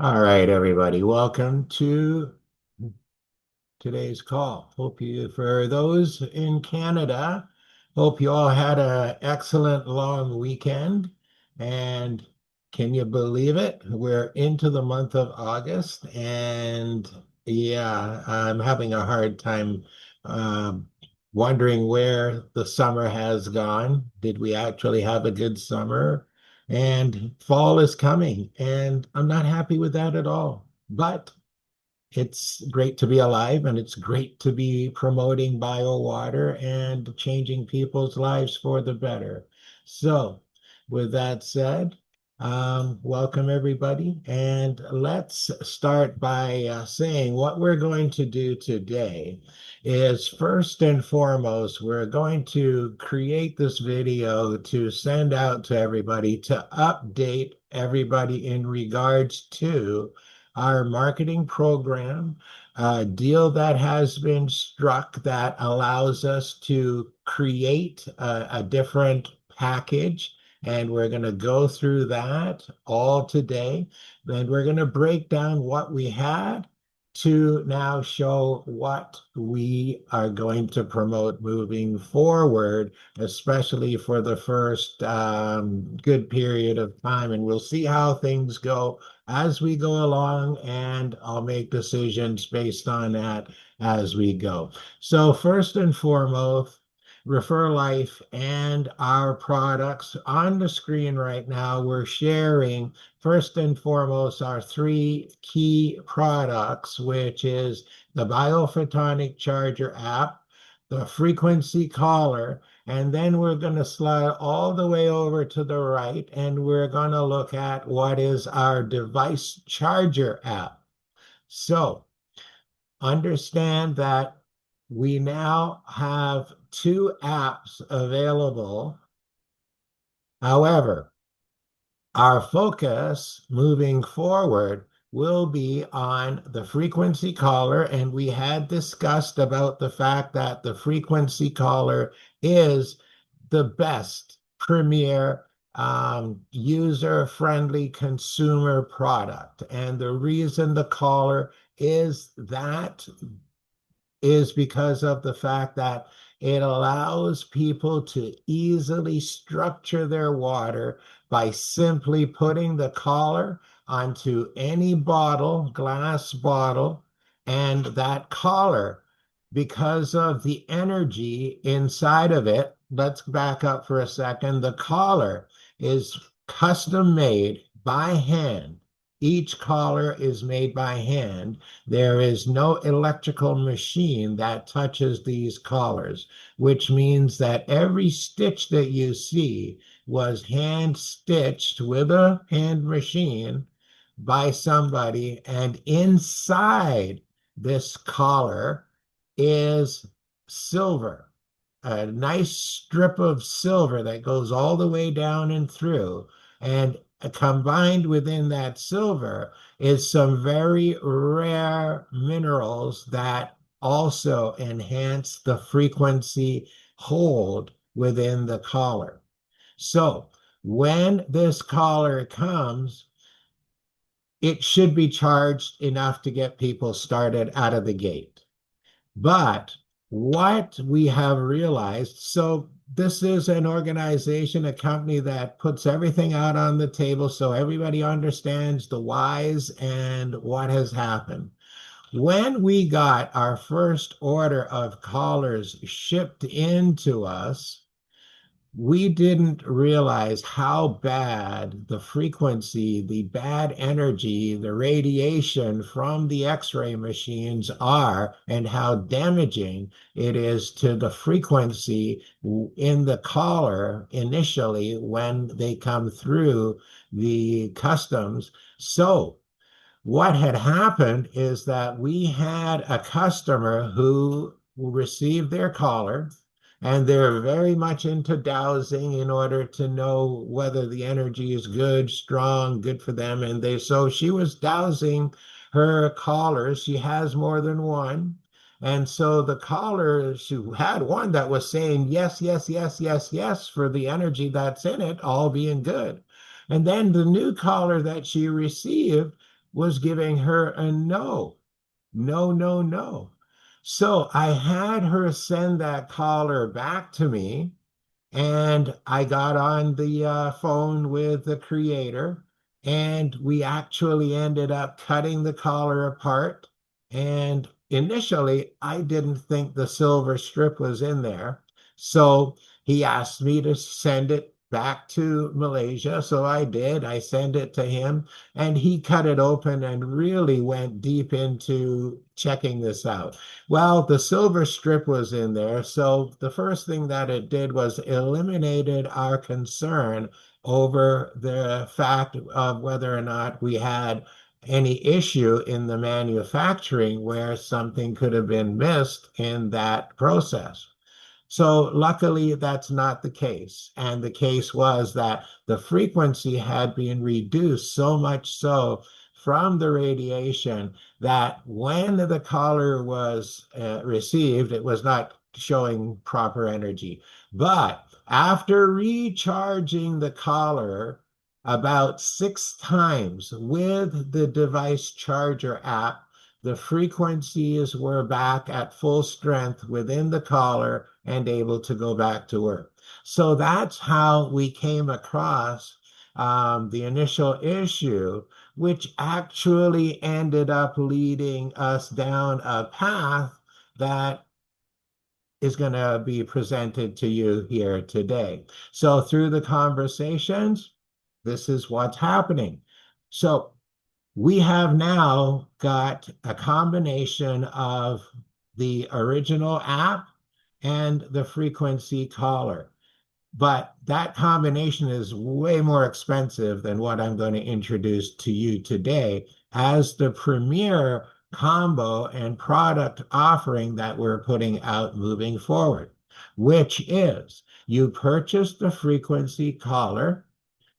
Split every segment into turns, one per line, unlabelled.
All right, everybody, welcome to today's call. For those in Canada, hope you all had an excellent long weekend. And can you believe it? We're into the month of August, and yeah, I'm having a hard time um, wondering where the summer has gone. Did we actually have a good summer? And fall is coming, and I'm not happy with that at all. But it's great to be alive, and it's great to be promoting bio water and changing people's lives for the better. So, with that said, welcome everybody. And let's start by saying what we're going to do today is first and foremost, we're going to create this video to send out to everybody to update everybody in regards to our marketing program, a deal that has been struck that allows us to create a different package. And we're going to go through that all today. Then we're going to break down what we had to now show what we are going to promote moving forward, especially for the first good period of time. And we'll see how things go as we go along, and I'll make decisions based on that as we go. So, first and foremost, ReferLife and our products on the screen right now, we're sharing first and foremost our three key products, which is the Biophotonic Charger app, the Frequency Caller, and then we're going to slide all the way over to the right, and we're going to look at what is our device charger app. So understand that we now have two apps available. However, our focus moving forward will be on the frequency caller, and we had discussed about the fact that the frequency caller is the best premier user-friendly consumer product. And the reason the caller is that is because of the fact that it allows people to easily structure their water by simply putting the collar onto any bottle, glass bottle, and that collar, because of the energy inside of it, let's back up for a second. The collar is custom made by hand. Each collar is made by hand. There is no electrical machine that touches these collars, which means that every stitch that you see was hand stitched with a hand machine by somebody. And inside this collar is silver, a nice strip of silver that goes all the way down and through. And combined within that silver is some very rare minerals that also enhance the frequency hold within the collar. So when this collar comes, it should be charged enough to get people started out of the gate. But what we have realized, so this is an organization, a company that puts everything out on the table so everybody understands the whys and what has happened. When we got our first order of collars shipped into us, we didn't realize how bad the frequency, the bad energy, the radiation from the X-ray machines are, and how damaging it is to the frequency in the collar initially when they come through the customs. So what had happened is that we had a customer who received their collar, and they're very much into dowsing in order to know whether the energy is good, strong, good for them. And so she was dowsing her collars. She has more than one. And so the collar, she had one that was saying yes, yes, yes, yes, yes for the energy that's in it, all being good. And then the new collar that she received was giving her a no, no, no, no. So I had her send that caller back to me, and I got on the phone with the creator, and we actually ended up cutting the collar apart. And initially, I didn't think the silver strip was in there. So he asked me to send it back to Malaysia. So I did. I sent it to him, and he cut it open and really went deep into checking this out. Well, the silver strip was in there. So the first thing that it did was eliminated our concern over the fact of whether or not we had any issue in the manufacturing where something could have been missed in that process. So luckily, that's not the case. And the case was that the frequency had been reduced so much so from the radiation that when the collar was received, it was not showing proper energy. But after recharging the collar about 6 times with the device charger app, the frequencies were back at full strength within the collar and able to go back to work. So that's how we came across the initial issue, which actually ended up leading us down a path that is going to be presented to you here today. So through the conversations, this is what's happening. So we have now got a combination of the original app and the frequency caller. But that combination is way more expensive than what I'm going to introduce to you today as the premier combo and product offering that we're putting out moving forward, which is you purchase the frequency caller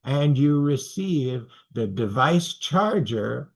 and you receive the device charger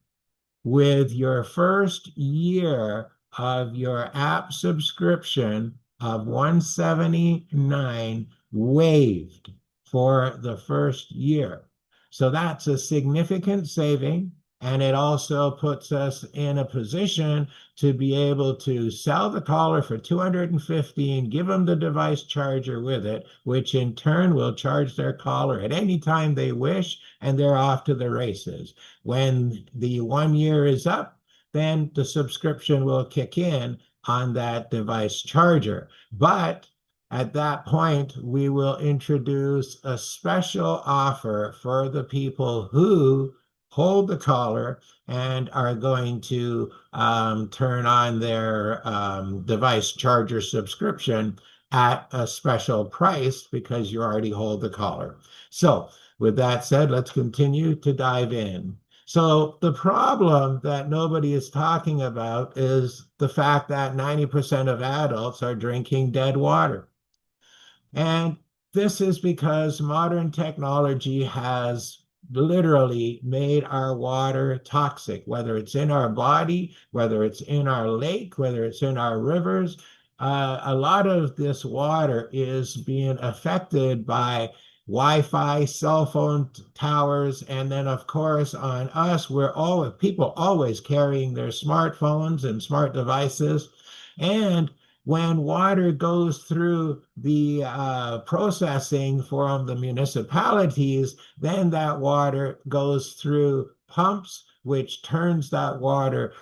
with your first year of your app subscription of 179 waived for the first year. So that's a significant saving. And it also puts us in a position to be able to sell the collar for 215, give them the device charger with it, which in turn will charge their collar at any time they wish, and they're off to the races. When the 1 year is up, then the subscription will kick in on that device charger. But at that point, we will introduce a special offer for the people who hold the collar and are going to turn on their device charger subscription at a special price because you already hold the collar. So with that said, let's continue to dive in. So the problem that nobody is talking about is the fact that 90% of adults are drinking dead water. And this is because modern technology has literally made our water toxic, whether it's in our body, whether it's in our lake, whether it's in our rivers. A lot of this water is being affected by Wi-Fi, cell phone towers, and then of course on us, we're all people always carrying their smartphones and smart devices. And when water goes through the processing from the municipalities, then that water goes through pumps, which turns that water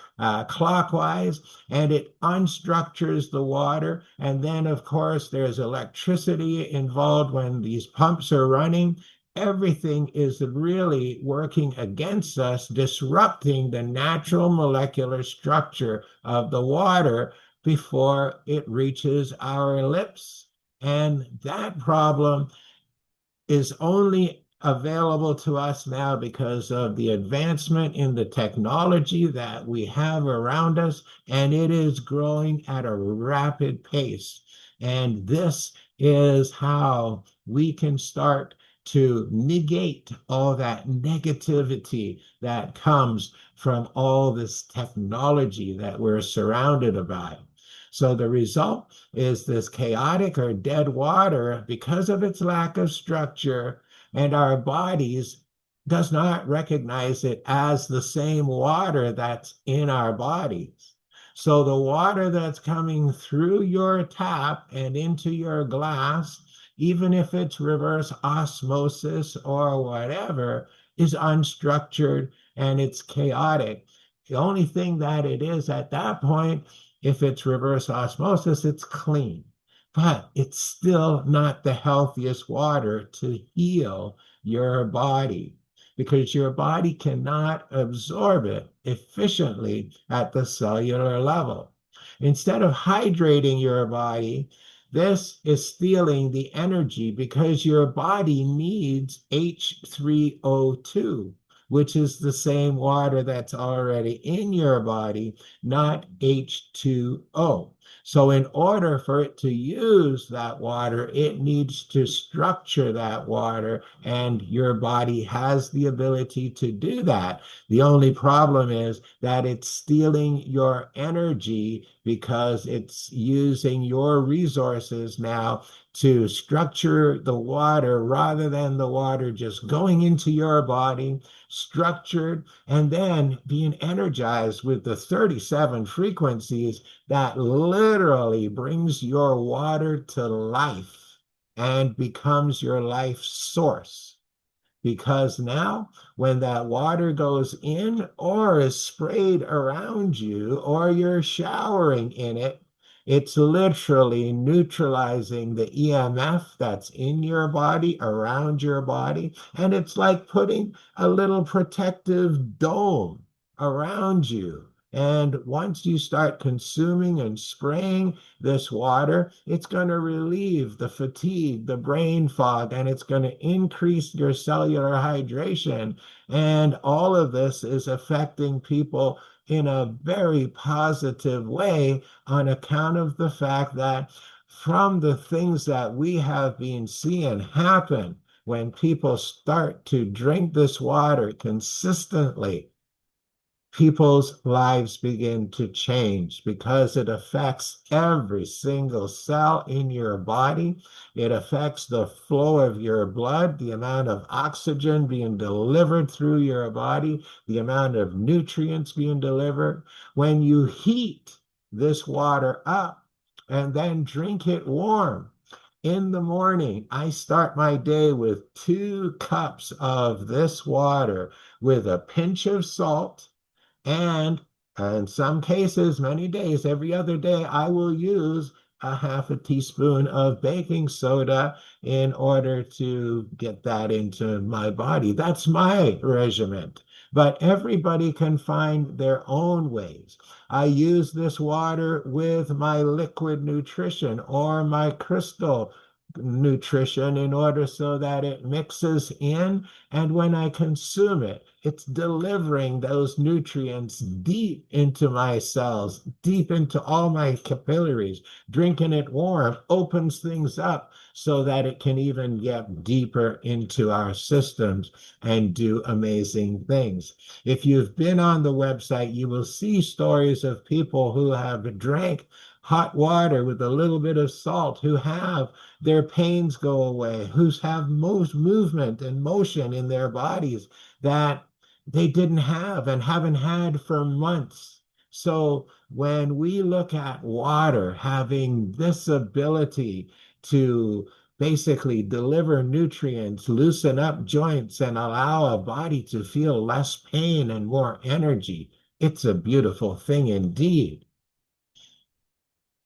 clockwise, and it unstructures the water. And then, of course, there's electricity involved when these pumps are running. Everything is really working against us, disrupting the natural molecular structure of the water before it reaches our lips. And that problem is only available to us now because of the advancement in the technology that we have around us, and it is growing at a rapid pace. And this is how we can start to negate all that negativity that comes from all this technology that we're surrounded by. So the result is this chaotic or dead water because of its lack of structure, and our bodies does not recognize it as the same water that's in our bodies. So the water that's coming through your tap and into your glass, even if it's reverse osmosis or whatever, is unstructured and it's chaotic. The only thing that it is at that point, if it's reverse osmosis, it's clean. But it's still not the healthiest water to heal your body because your body cannot absorb it efficiently at the cellular level. Instead of hydrating your body, this is stealing the energy because your body needs H3O2, which is the same water that's already in your body, not H2O. So, in order for it to use that water, it needs to structure that water, and your body has the ability to do that. The only problem is that it's stealing your energy because it's using your resources now to structure the water rather than the water just going into your body, structured, and then being energized with the 37 frequencies that literally brings your water to life and becomes your life source. Because now, when that water goes in or is sprayed around you, or you're showering in it, it's literally neutralizing the EMF that's in your body, around your body. And it's like putting a little protective dome around you. And once you start consuming and spraying this water, it's going to relieve the fatigue, the brain fog, and it's going to increase your cellular hydration. And all of this is affecting people in a very positive way on account of the fact that from the things that we have been seeing happen when people start to drink this water consistently, people's lives begin to change because it affects every single cell in your body. It affects the flow of your blood, the amount of oxygen being delivered through your body, the amount of nutrients being delivered. When you heat this water up and then drink it warm, in the morning, I start my day with 2 cups of this water with a pinch of salt, and in some cases, many days, every other day, I will use a half a teaspoon of baking soda in order to get that into my body. That's my regimen. But everybody can find their own ways. I use this water with my liquid nutrition or my crystal nutrition in order so that it mixes in. And when I consume it, it's delivering those nutrients deep into my cells, deep into all my capillaries. Drinking it warm opens things up so that it can even get deeper into our systems and do amazing things. If you've been on the website, you will see stories of people who have drank hot water with a little bit of salt, who have their pains go away, who have most movement and motion in their bodies that they didn't have and haven't had for months. So when we look at water having this ability to basically deliver nutrients, loosen up joints, and allow a body to feel less pain and more energy, it's a beautiful thing indeed.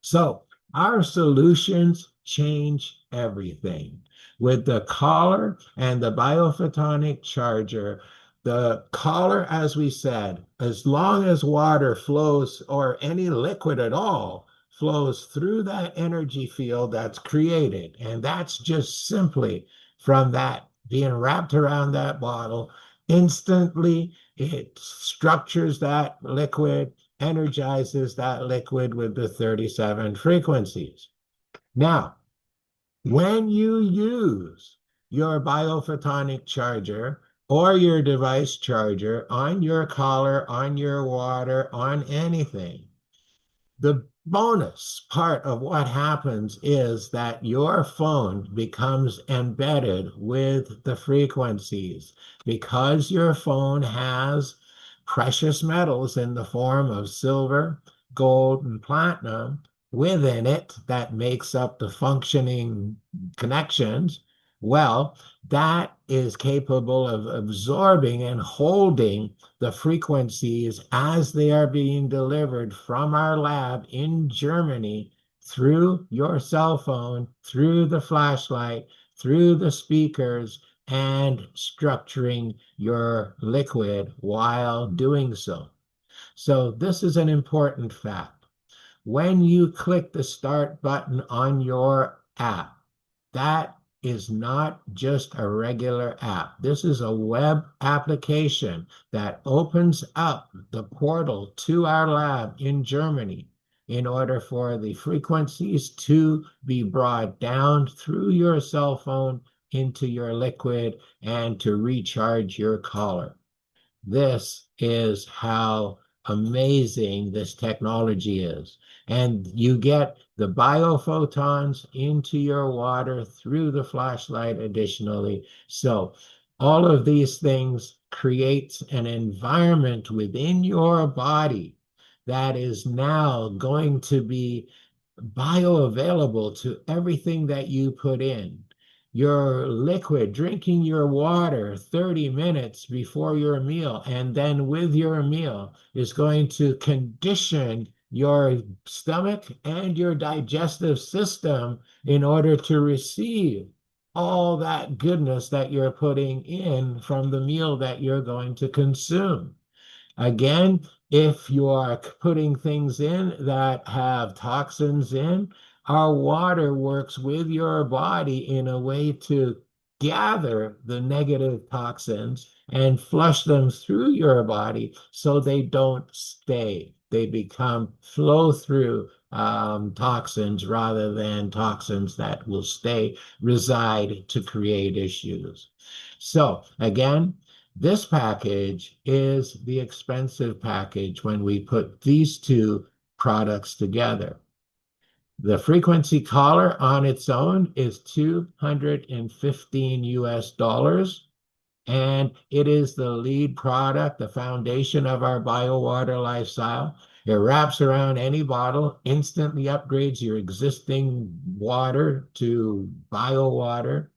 So our solutions change everything. With the collar and the biophotonic charger, the collar, as we said, as long as water flows or any liquid at all flows through that energy field that's created, and that's just simply from that being wrapped around that bottle, instantly it structures that liquid, energizes that liquid with the 37 frequencies. Now, when you use your biophotonic charger or your device charger on your collar, on your water, on anything, the bonus part of what happens is that your phone becomes embedded with the frequencies because your phone has precious metals in the form of silver, gold, and platinum within it that makes up the functioning connections. Well, that is capable of absorbing and holding the frequencies as they are being delivered from our lab in Germany through your cell phone, through the flashlight, through the speakers, and structuring your liquid while doing so. So, this is an important fact. When you click the start button on your app, that is not just a regular app. This is a web application that opens up the portal to our lab in Germany in order for the frequencies to be brought down through your cell phone into your liquid and to recharge your collar. This is how amazing this technology is. And you get the biophotons into your water through the flashlight additionally. So all of these things creates an environment within your body that is now going to be bioavailable to everything that you put in. Your liquid, drinking your water 30 minutes before your meal and then with your meal is going to condition your stomach and your digestive system in order to receive all that goodness that you're putting in from the meal that you're going to consume. Again, if you are putting things in that have toxins in, our water works with your body in a way to gather the negative toxins and flush them through your body so they don't stay. They become flow through toxins rather than toxins that will stay, reside to create issues. So, again, this package is the expensive package when we put these two products together. The frequency collar on its own is 215 US dollars, and it is the lead product, the foundation of our BioWater lifestyle. It wraps around any bottle, instantly upgrades your existing water to BioWater,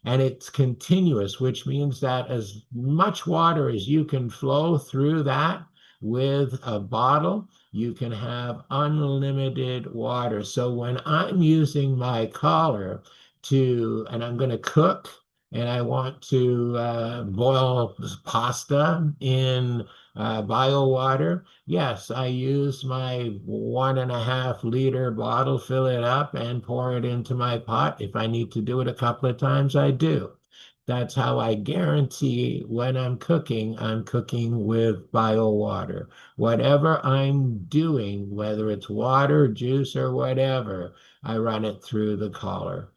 and it's continuous, which means that as much water as you can flow through that with a bottle, you can have unlimited water. So when I'm using my collar and I'm going to cook and I want to boil pasta in bio water, yes, I use my 1.5 liter bottle, fill it up, and pour it into my pot. If I need to do it a couple of times, I do. That's how I guarantee when I'm cooking with bio water. Whatever I'm doing, whether it's water, juice, or whatever, I run it through the collar.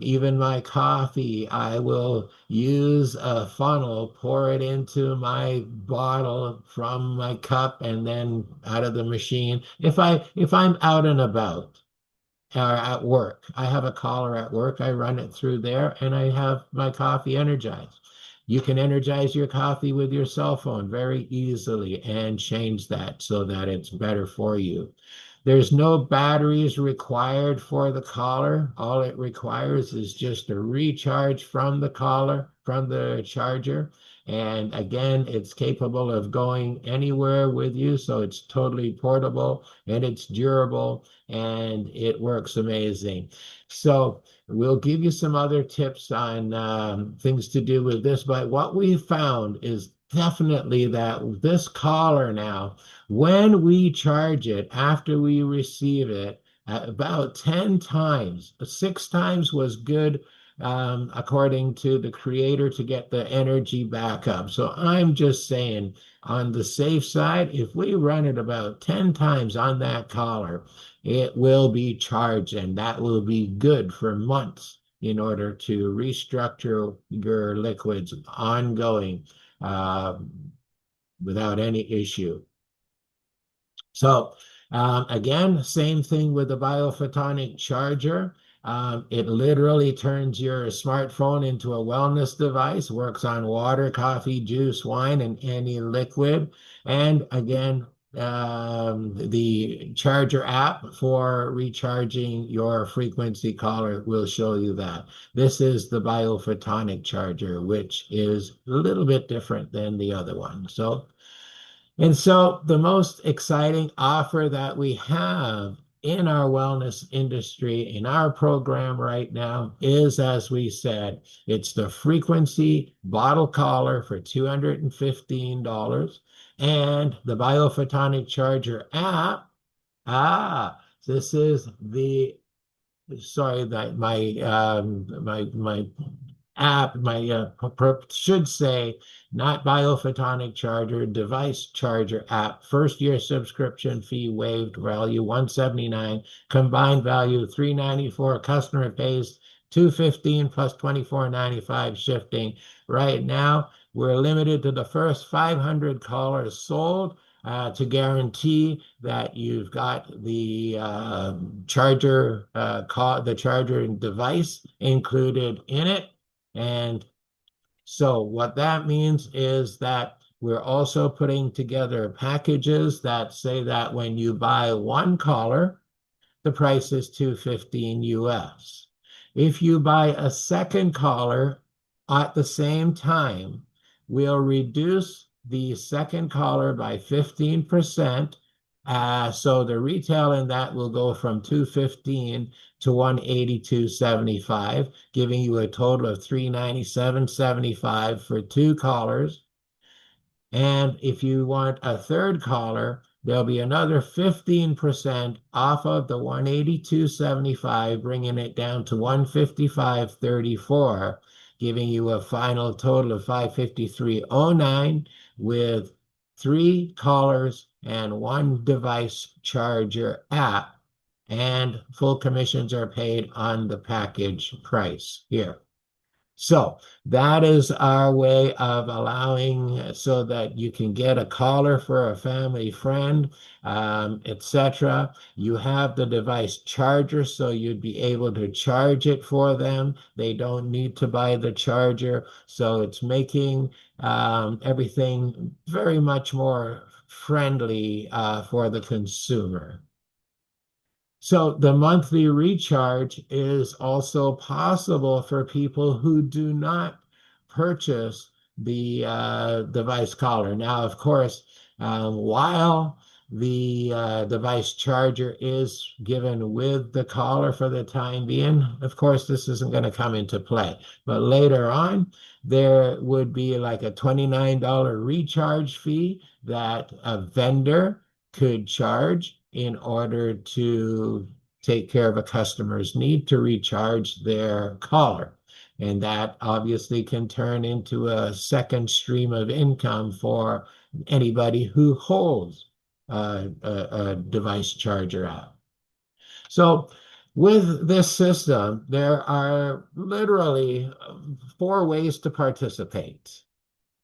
Even my coffee, I will use a funnel, pour it into my bottle from my cup and then out of the machine. If I'm out and about or at work, I have a collar at work, I run it through there and I have my coffee energized. You can energize your coffee with your cell phone very easily and change that so that it's better for you. There's no batteries required for the collar. All it requires is just a recharge from the collar, from the charger. And again, it's capable of going anywhere with you. So it's totally portable and it's durable and it works amazing. So we'll give you some other tips on things to do with this. But what we found is definitely that this collar now, when we charge it after we receive it, about 10 times, 6 times was good, according to the creator, to get the energy back up. So I'm just saying, on the safe side, if we run it about 10 times on that collar, it will be charged, and that will be good for months in order to restructure your liquids ongoing uh, without any issue. So Again, same thing with the biophotonic charger. It literally turns your smartphone into a wellness device, works on water, coffee, juice, wine, and any liquid. And again, the charger app for recharging your frequency collar will show you that. This is the biophotonic charger, which is a little bit different than the other one. So the most exciting offer that we have in our wellness industry, in our program right now, is, as we said, it's the frequency bottle collar for $215 and the biophotonic charger app. This is the sorry that my app should say not biophotonic charger, device charger app. First year subscription fee waived, value 179, combined value 394. Customer pays 215 plus 24.95 shifting. Right now we're limited to the first 500 callers sold, to guarantee that you've got the the charger device included in it. And so what that means is that we're also putting together packages that say that when you buy one collar, the price is 215 US. If you buy a second collar at the same time, we'll reduce the second collar by 15%. So the retail in that will go from 215 to 182.75, giving you a total of 397.75 for two collars. And if you want a third collar, there'll be another 15% off of the 182.75, bringing it down to 155.34, giving you a final total of 553.09 with three collars and one device charger app. And full commissions are paid on the package price here. So that is our way of allowing so that you can get a collar for a family friend, etc. You have the device charger, so you'd be able to charge it for them. They don't need to buy the charger. So it's making everything very much more friendly for the consumer. So the monthly recharge is also possible for people who do not purchase the device collar. Now, of course, while the device charger is given with the collar for the time being, of course, this isn't going to come into play. But later on, there would be like a $29 recharge fee that a vendor could charge in order to take care of a customer's need to recharge their collar. And that obviously can turn into a second stream of income for anybody who holds a device charger app. So with this system, there are literally four ways to participate.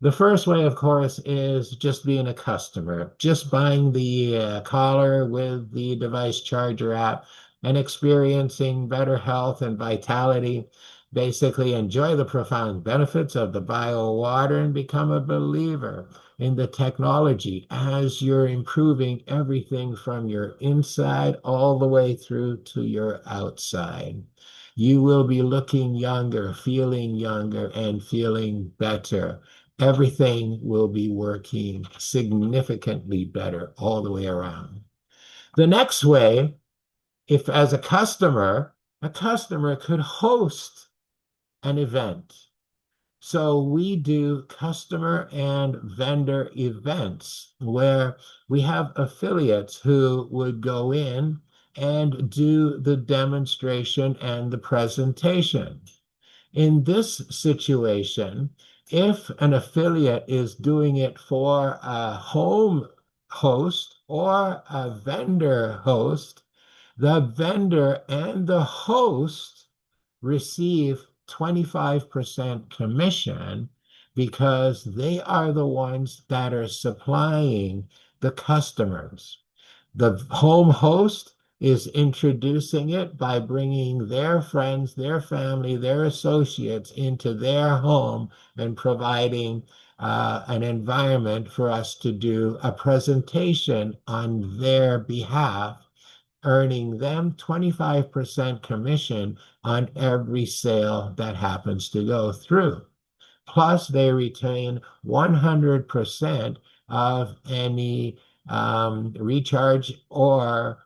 The first way, of course, is just being a customer, just buying the collar with the device charger app and experiencing better health and vitality. Basically, enjoy the profound benefits of the bio water and become a believer in the technology as you're improving everything from your inside all the way through to your outside. You will be looking younger, and feeling better. Everything will be working significantly better all the way around. The next way, if as a customer could host an event. So we do customer and vendor events where we have affiliates who would go in and do the demonstration and the presentation. In this situation, if an affiliate is doing it for a home host or a vendor host, the vendor and the host receive 25% commission because they are the ones that are supplying the customers. The home host is introducing it by bringing their friends, their family, their associates into their home and providing an environment for us to do a presentation on their behalf, earning them 25% commission on every sale that happens to go through. Plus, they retain 100% of any recharge or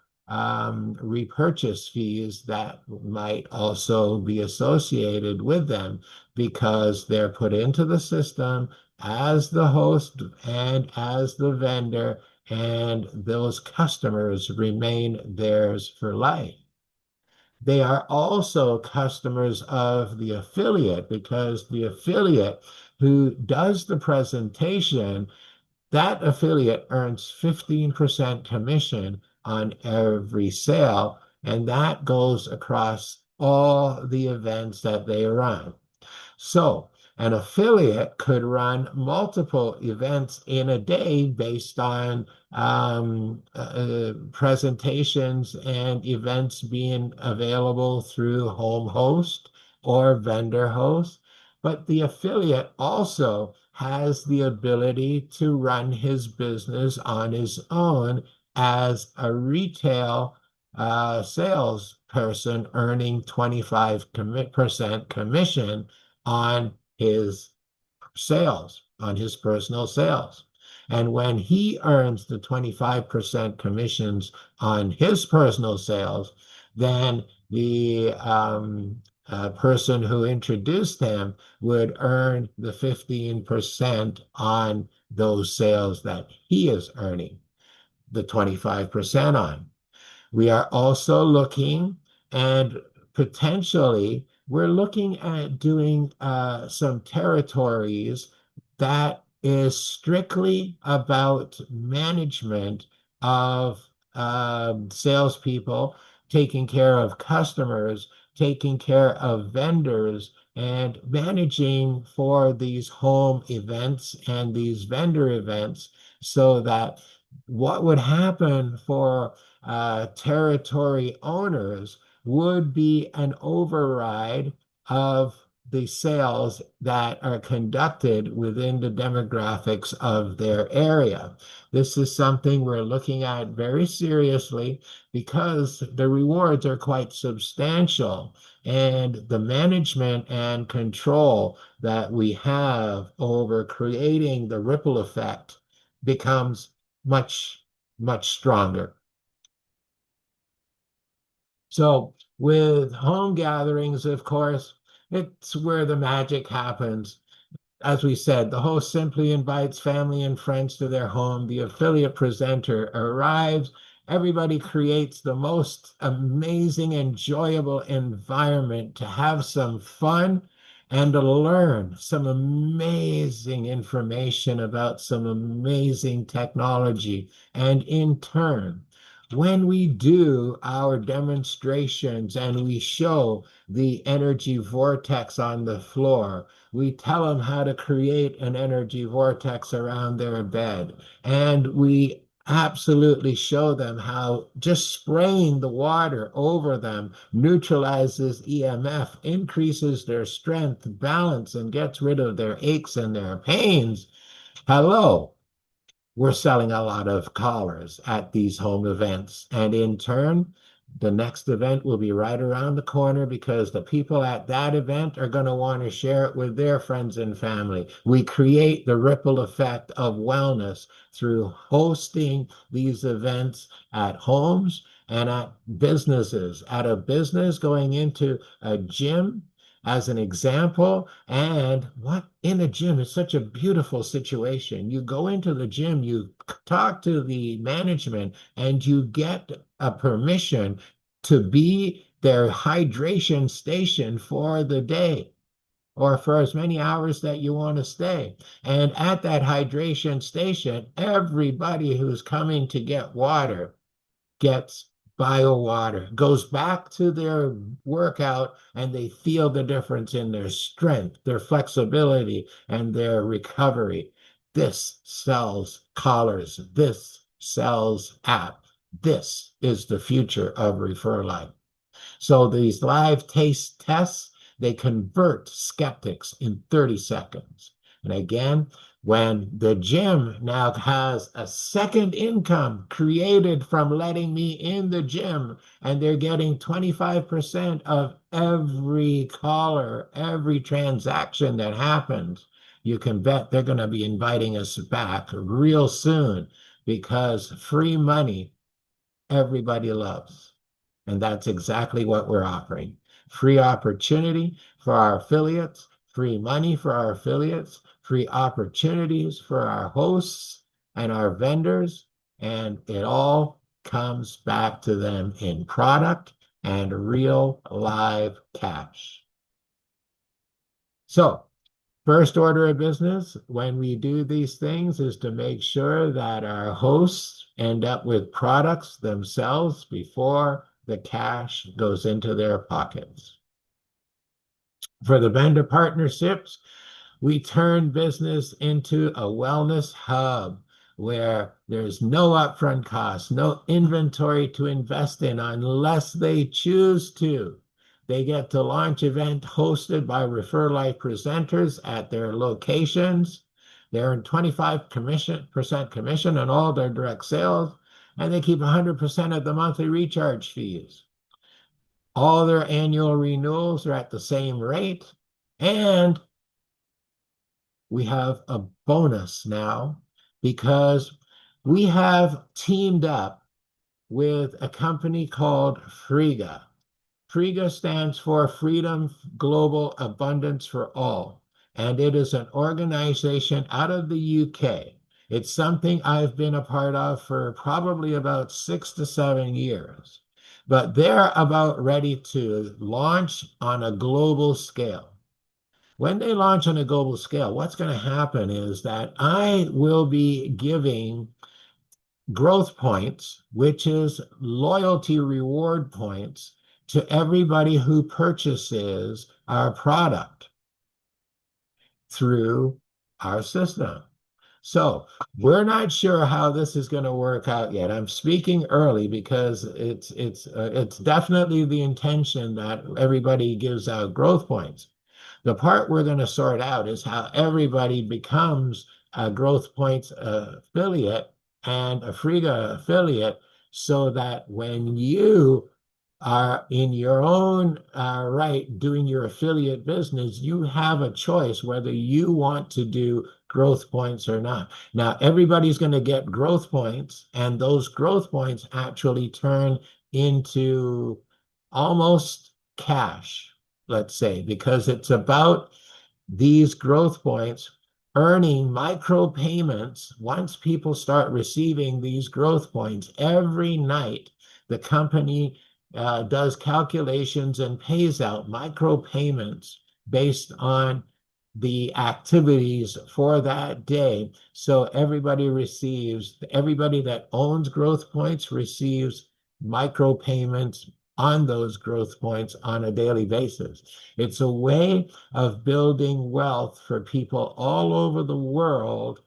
repurchase fees that might also be associated with them because they're put into the system as the host and as the vendor, and those customers remain theirs for life. They are also customers of the affiliate because the affiliate who does the presentation, that affiliate earns 15% commission on every sale, and that goes across all the events that they run. So an affiliate could run multiple events in a day based on presentations and events being available through home host or vendor host. But the affiliate also has the ability to run his business on his own as a retail salesperson earning 25% commission on his sales, on his personal sales. And when he earns the 25% commissions on his personal sales, then the person who introduced him would earn the 15% on those sales that he is earning the 25% on. We are also looking, and potentially we're looking at doing some territories that is strictly about management of salespeople, taking care of customers, taking care of vendors, and managing for these home events and these vendor events so that what would happen for territory owners would be an override of the sales that are conducted within the demographics of their area. This is something we're looking at very seriously because the rewards are quite substantial, and the management and control that we have over creating the ripple effect becomes much, much stronger. So with home gatherings, of course, it's where the magic happens. As we said, the host simply invites family and friends to their home. The affiliate presenter arrives. Everybody creates the most amazing, enjoyable environment to have some fun and to learn some amazing information about some amazing technology. And in turn, when we do our demonstrations and we show the energy vortex on the floor, we tell them how to create an energy vortex around their bed. And we absolutely show them how just spraying the water over them neutralizes EMF, increases their strength, balance, and gets rid of their aches and their pains. Hello, we're selling a lot of collars at these home events. And in turn, the next event will be right around the corner because the people at that event are going to want to share it with their friends and family. We create the ripple effect of wellness through hosting these events at homes and at businesses. At a business, going into a gym as an example. And what in a gym is such a beautiful situation. You go into the gym, you talk to the management, and you get a permission to be their hydration station for the day or for as many hours that you want to stay. And at that hydration station, everybody who's coming to get water gets bio water, goes back to their workout, and they feel the difference in their strength, their flexibility, and their recovery. This sells collars. This sells app. This is the future of ReferLife. So these live taste tests, they convert skeptics in 30 seconds. And again, when the gym now has a second income created from letting me in the gym, and they're getting 25% of every caller, every transaction that happens, you can bet they're going to be inviting us back real soon because free money everybody loves. And that's exactly what we're offering. Free opportunity for our affiliates, free money for our affiliates, free opportunities for our hosts and our vendors. And it all comes back to them in product and real live cash. So first order of business when we do these things is to make sure that our hosts end up with products themselves before the cash goes into their pockets. For the vendor partnerships, we turn business into a wellness hub where there's no upfront costs, no inventory to invest in unless they choose to. They get to launch event hosted by ReferLife presenters at their locations. They earn 25% commission on all their direct sales, and they keep 100% of the monthly recharge fees. All their annual renewals are at the same rate, and we have a bonus now because we have teamed up with a company called Friga. Friga stands for Freedom Global Abundance for All, and it is an organization out of the UK. It's something I've been a part of for probably about 6 to 7 years, but they're about ready to launch on a global scale. When they launch on a global scale, what's going to happen is that I will be giving growth points, which is loyalty reward points, to everybody who purchases our product through our system. So we're not sure how this is going to work out yet. I'm speaking early because it's definitely the intention that everybody gives out growth points. The part we're going to sort out is how everybody becomes a Growth Points affiliate and a Friga affiliate so that when you are in your own right doing your affiliate business, you have a choice whether you want to do growth points or not. Now, everybody's going to get growth points, and those growth points actually turn into almost cash, let's say, because it's about these growth points earning micro payments. Once people start receiving these growth points every night, the company does calculations and pays out micro payments based on the activities for that day. So everybody that owns growth points receives micro payments on those growth points on a daily basis. It's a way of building wealth for people all over the world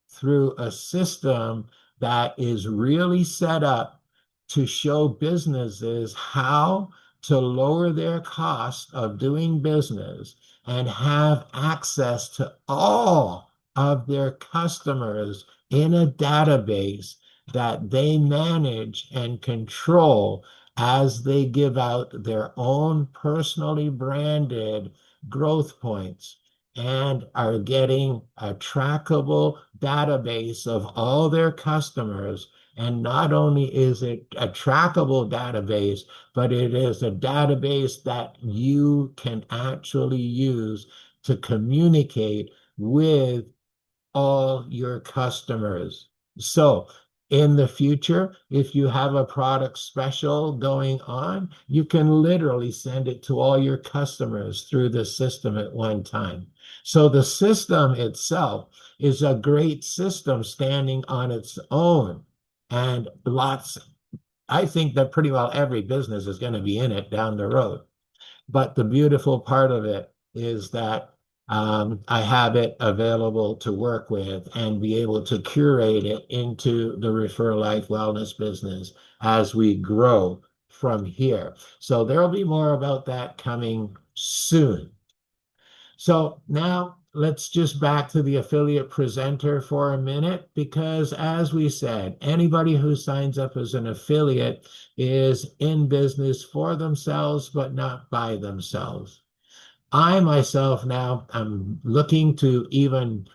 through a system that is really set up to show businesses how to lower their cost of doing business and have access to all of their customers in a database that they manage and control as they give out their own personally branded growth points and are getting a trackable database of all their customers. And not only is it a trackable database, but it is a database that you can actually use to communicate with all your customers. So in the future, if you have a product special going on, you can literally send it to all your customers through the system at one time. So the system itself is a great system standing on its own. And I think that pretty well every business is going to be in it down the road. But the beautiful part of it is that I have it available to work with and be able to curate it into the Refer Life Wellness business as we grow from here. So there'll be more about that coming soon. So now let's just back to the affiliate presenter for a minute, because as we said, anybody who signs up as an affiliate is in business for themselves, but not by themselves. I myself now am looking to even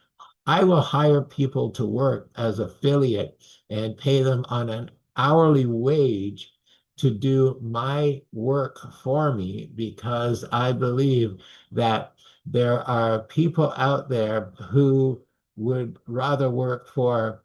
I will hire people to work as affiliate and pay them on an hourly wage to do my work for me, because I believe that there are people out there who would rather work for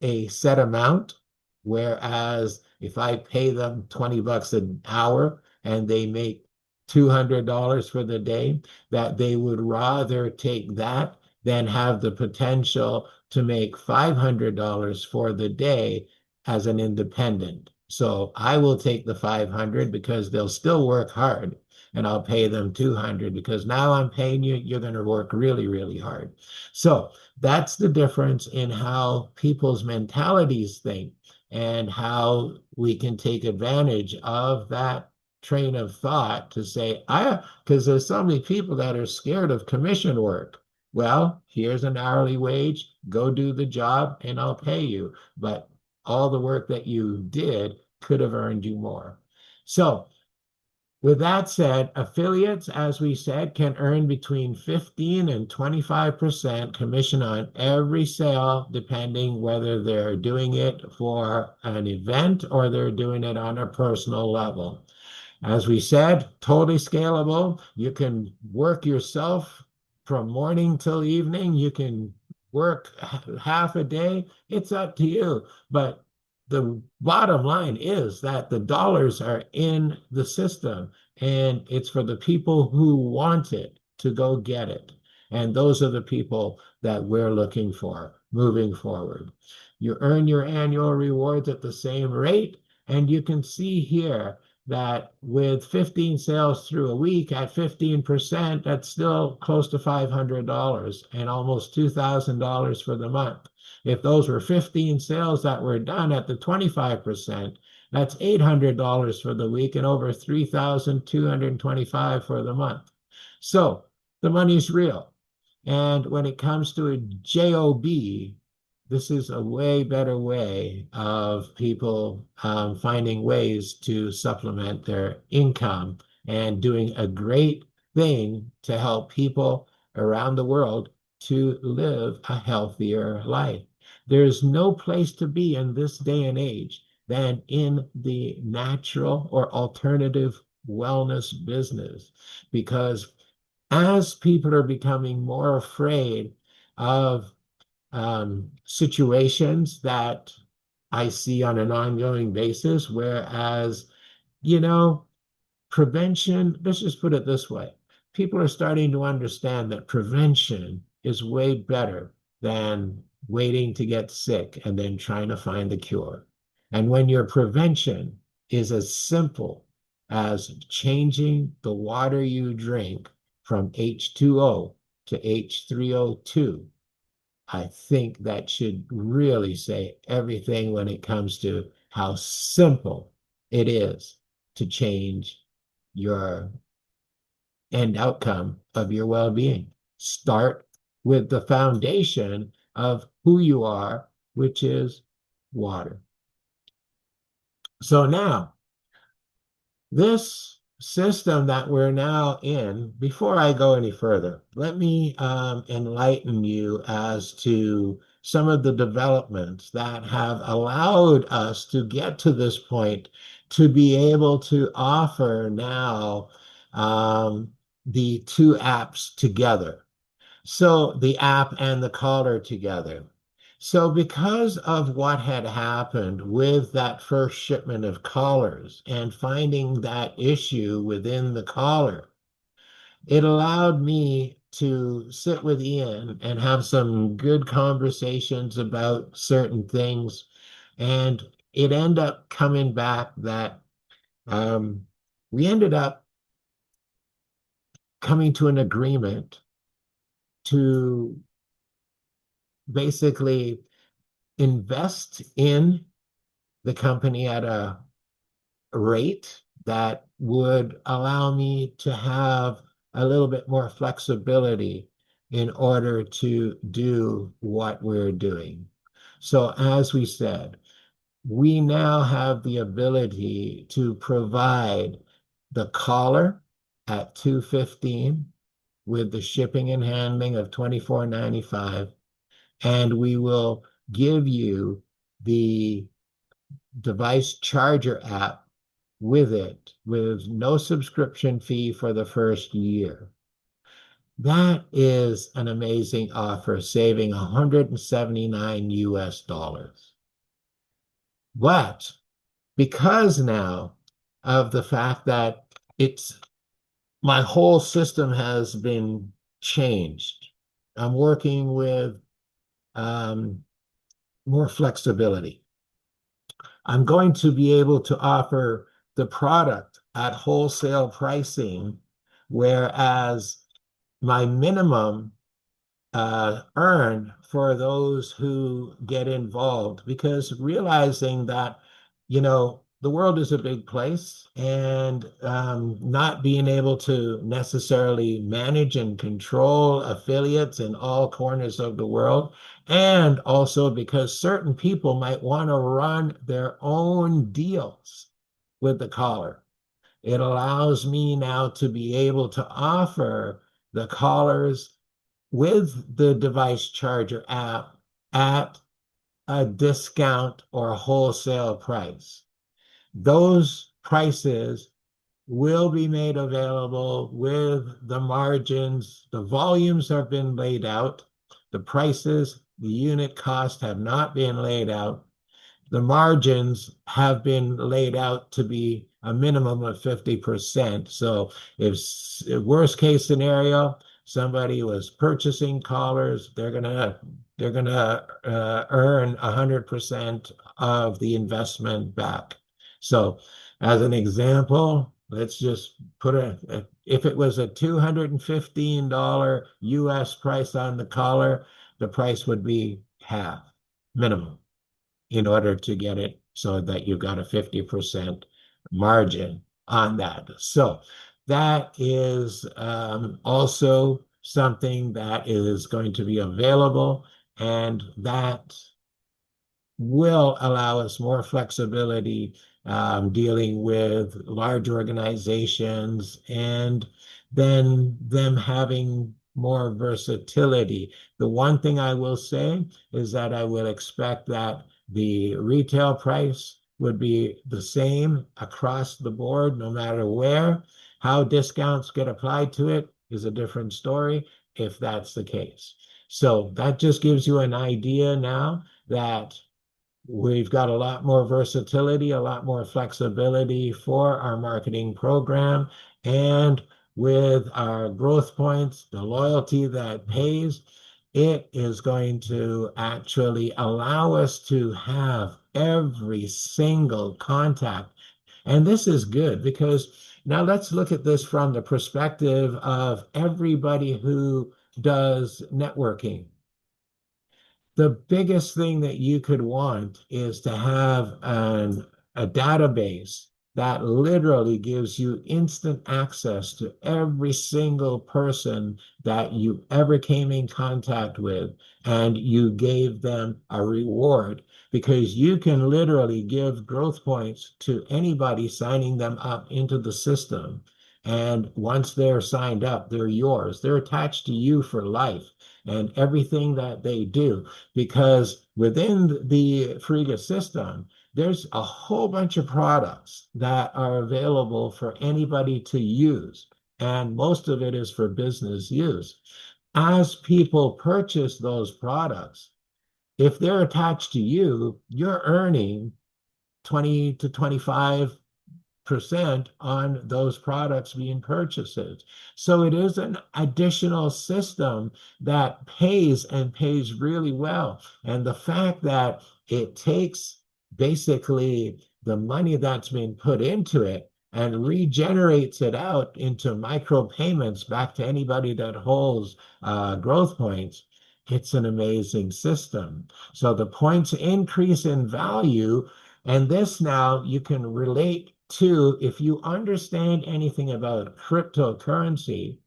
a set amount, whereas if I pay them 20 bucks an hour and they make $200 for the day, that they would rather take that than have the potential to make $500 for the day as an independent. So I will take the 500 because they'll still work hard, and I'll pay them 200 because now I'm paying you, you're going to work really, really hard. So that's the difference in how people's mentalities think and how we can take advantage of that train of thought to say, because there's so many people that are scared of commission work. Well, here's an hourly wage, go do the job and I'll pay you. But all the work that you did could have earned you more. So, with that said, affiliates, as we said, can earn between 15 and 25% commission on every sale, depending whether they're doing it for an event or they're doing it on a personal level. As we said, totally scalable. You can work yourself from morning till evening. You can work half a day. It's up to you. But the bottom line is that the dollars are in the system, and it's for the people who want it to go get it. And those are the people that we're looking for moving forward. You earn your annual rewards at the same rate. And you can see here that with 15 sales through a week at 15%, that's still close to $500 and almost $2,000 for the month. If those were 15 sales that were done at the 25%, that's $800 for the week and over 3,225 for the month. So the money's real. And when it comes to a job, this is a way better way of people finding ways to supplement their income and doing a great thing to help people around the world to live a healthier life. There's no place to be in this day and age than in the natural or alternative wellness business, because as people are becoming more afraid of situations that I see on an ongoing basis. Whereas, you know, prevention, let's just put it this way, people are starting to understand that prevention is way better than waiting to get sick and then trying to find a cure. And when your prevention is as simple as changing the water you drink from H2O to H3O2, I think that should really say everything when it comes to how simple it is to change your end outcome of your well-being. Start with the foundation of who you are, which is water. So now, this system that we're now in, before I go any further, let me enlighten you as to some of the developments that have allowed us to get to this point to be able to offer now the two apps together. So the app and the caller together. So because of what had happened with that first shipment of collars and finding that issue within the collar, it allowed me to sit with Ian and have some good conversations about certain things. And it ended up coming back that we ended up coming to an agreement to basically invest in the company at a rate that would allow me to have a little bit more flexibility in order to do what we're doing. So, as we said, we now have the ability to provide the collar at $215 with the shipping and handling of $24.95, and we will give you the device charger app with it with no subscription fee for the first year. That is an amazing offer, saving 179 US dollars. But because now of the fact that it's my whole system has been changed, I'm working with um, more flexibility. I'm going to be able to offer the product at wholesale pricing, whereas my minimum earned for those who get involved, because realizing that, the world is a big place, and not being able to necessarily manage and control affiliates in all corners of the world. And also because certain people might want to run their own deals with the caller. It allows me now to be able to offer the callers with the device charger app at a discount or a wholesale price. Those prices will be made available with the margins. The volumes have been laid out. The prices, the unit cost have not been laid out. The margins have been laid out to be a minimum of 50%. So if worst case scenario, somebody was purchasing collars, they're gonna earn 100% of the investment back. So as an example, let's just put if it was a $215 US price on the collar, the price would be half minimum in order to get it so that you've got a 50% margin on that. So that is also something that is going to be available, and that will allow us more flexibility dealing with large organizations, and then them having more versatility. The one thing I will say is that I will expect that the retail price would be the same across the board, no matter where. How discounts get applied to it is a different story if that's the case. So that just gives you an idea now that we've got a lot more versatility, a lot more flexibility for our marketing program. And with our growth points, the loyalty that pays, it is going to actually allow us to have every single contact. And this is good because now let's look at this from the perspective of everybody who does networking. The biggest thing that you could want is to have a database that literally gives you instant access to every single person that you ever came in contact with, and you gave them a reward, because you can literally give growth points to anybody signing them up into the system. And once they're signed up, they're yours. They're attached to you for life and everything that they do, because within the Frega system, there's a whole bunch of products that are available for anybody to use, and most of it is for business use. As people purchase those products, if they're attached to you, you're earning 20 to 25% on those products being purchased. So it is an additional system that pays, and pays really well. And the fact that it takes basically the money that's been put into it and regenerates it out into micropayments back to anybody that holds growth points, it's an amazing system. So the points increase in value, and this now you can relate to if you understand anything about cryptocurrency,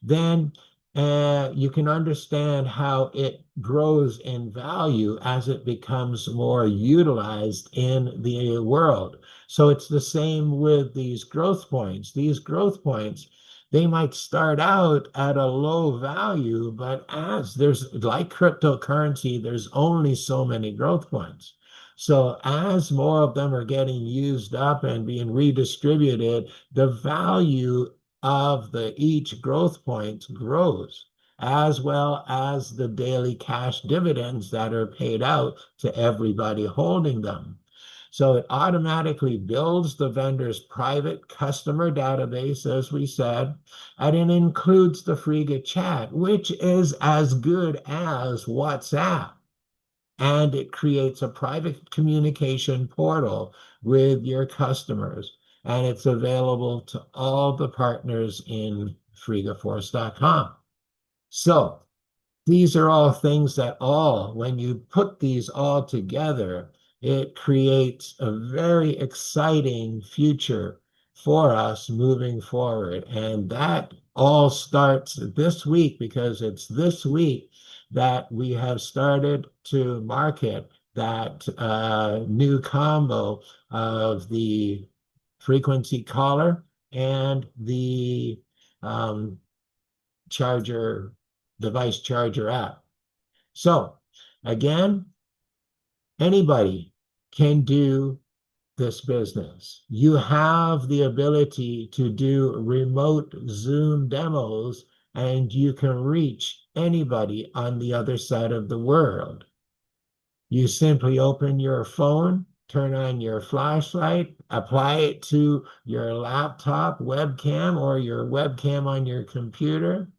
then you can understand how it grows in value as it becomes more utilized in the world. So it's the same with these growth points. These growth points, they might start out at a low value, but as there's like cryptocurrency, there's only so many growth points. So as more of them are getting used up and being redistributed, the value of the each growth point grows, as well as the daily cash dividends that are paid out to everybody holding them. So it automatically builds the vendor's private customer database, as we said, and it includes the Frega chat, which is as good as WhatsApp. And it creates a private communication portal with your customers. And it's available to all the partners in freegaforce.com. So these are all things that all, when you put these all together, it creates a very exciting future for us moving forward. And that all starts this week because it's this week that we have started to market that new combo of the frequency collar and the um, charger device charger app. So again, anybody can do this business. You have the ability to do remote Zoom demos and you can reach anybody on the other side of the world. You simply open your phone, turn on your flashlight, apply it to your laptop webcam or your webcam on your computer.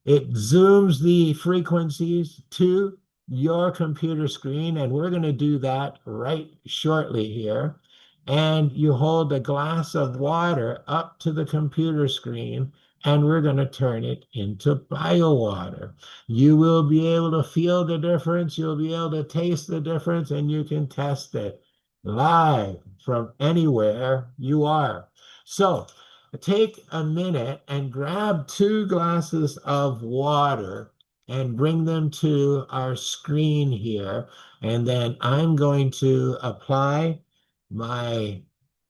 It zooms the frequencies to your computer screen, and we're going to do that right shortly here. And you hold a glass of water up to the computer screen, and we're going to turn it into biowater. You will be able to feel the difference, you'll be able to taste the difference, and you can test it live from anywhere you are. So take a minute and grab 2 glasses of water and bring them to our screen here. And then I'm going to apply my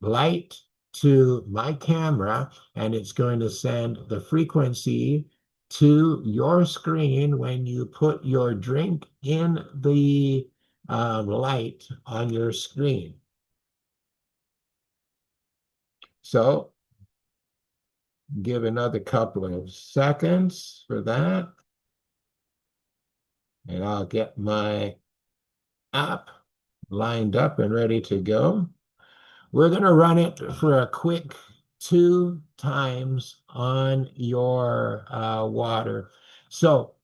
light to my camera, and it's going to send the frequency to your screen when you put your drink in the light on your screen. So give another couple of seconds for that, and I'll get my app lined up and ready to go. We're going to run it for a quick 2 times on your water. So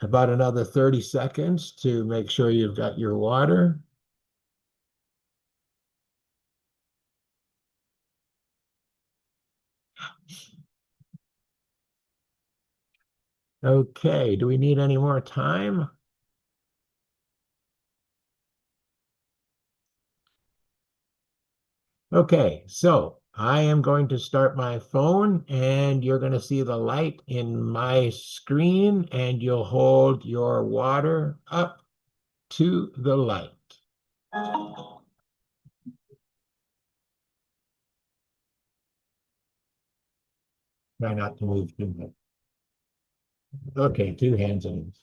about another 30 seconds to make sure you've got your water. Okay, do we need any more time? Okay, so I am going to start my phone and you're going to see the light in my screen and you'll hold your water up to the light. Try not to move too much. Okay, 2 hands in.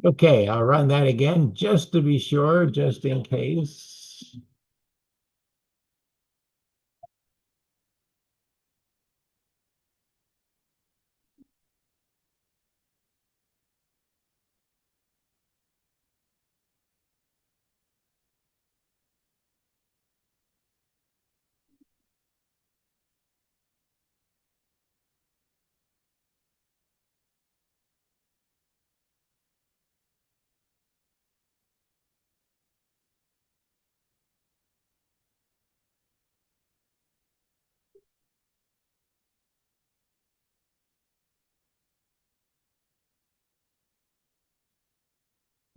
Okay, I'll run that again just to be sure, just in case.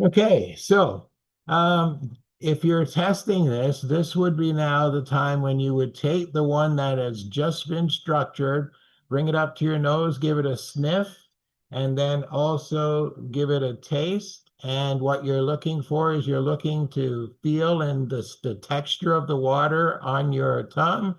Okay, so if you're testing this, this would be now the time when you would take the one that has just been structured, bring it up to your nose, give it a sniff, and then also give it a taste. And what you're looking for is you're looking to feel and the texture of the water on your tongue.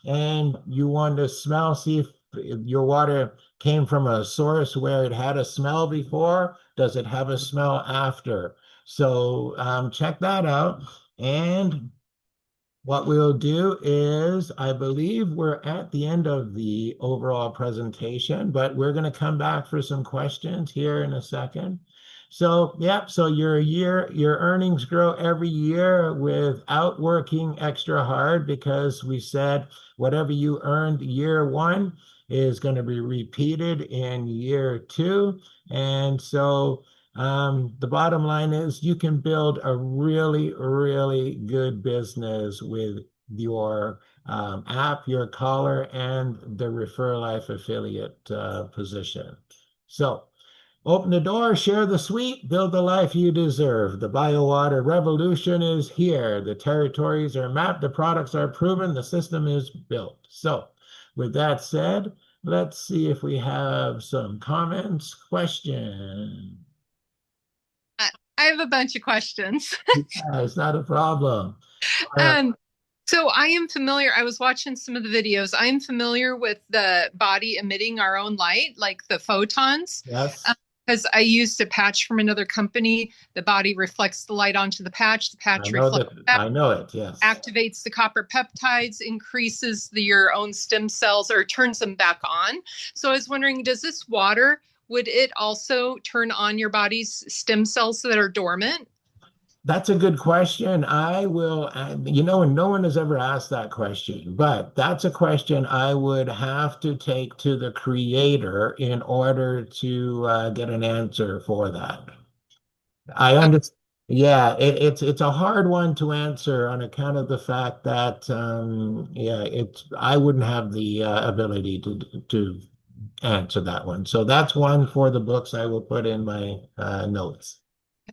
And you want to smell, see if your water came from a source where it had a smell before. Does it have a smell after? So check that out. And what we'll do is, I believe we're at the end of the overall presentation, but we're going to come back for some questions here in a second. So, yeah, so your earnings grow every year without working extra hard because we said whatever you earned year one is going to be repeated in year two. And so the bottom line is you can build a really, really good business with your app, your caller, and the ReferLife affiliate position. So open the door, share the suite, build the life you deserve. The biowater revolution is here. The territories are mapped, the products are proven, the system is built. So with that said, let's see if we have some comments, questions.
I I have a bunch of questions.
It's not a problem. Uh,
Um, so I am familiar, I was watching some of the videos. I am familiar with the body emitting our own light, like the photons.
yes,
Because I used a patch from another company. The body reflects the light onto the
I
patch
know
reflects
that.
that,
I know it. Yes.
activates the copper peptides, increases your own stem cells or turns them back on. So I was wondering, does this water, would it also turn on your body's stem cells that are dormant?
That's a good question. I will, and no one has ever asked that question, but that's a question I would have to take to the creator in order to get an answer for that. I
Oh,
understand. Yeah, it's a hard one to answer on account of the fact that yeah, it's I wouldn't have the ability to answer that one. So that's one for the books I will put in my notes.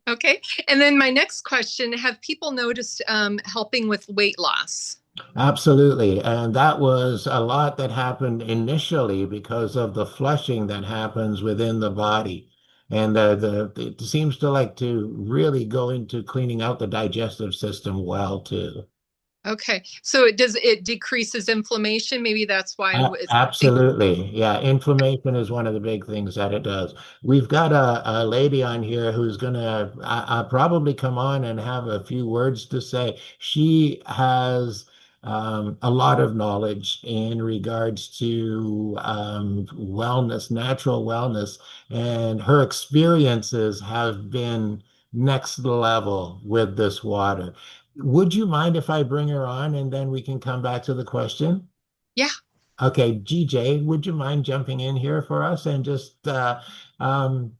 okay. And then my next question, have people noticed helping with weight loss?
Absolutely. And that was a lot that happened initially because of the flushing that happens within the body. And it seems to like to really go into cleaning out the digestive system well too.
Okay. So it decreases inflammation. Maybe that's why it's something.
Absolutely. Yeah. Inflammation is one of the big things that it does. We've got a lady on here who's going to probably come on and have a few words to say. She has a lot of knowledge in regards to wellness, natural wellness, and her experiences have been next level with this water. Would you mind if I bring her on and then we can come back to the question?
Yeah.
Okay, GJ, would you mind jumping in here for us and just um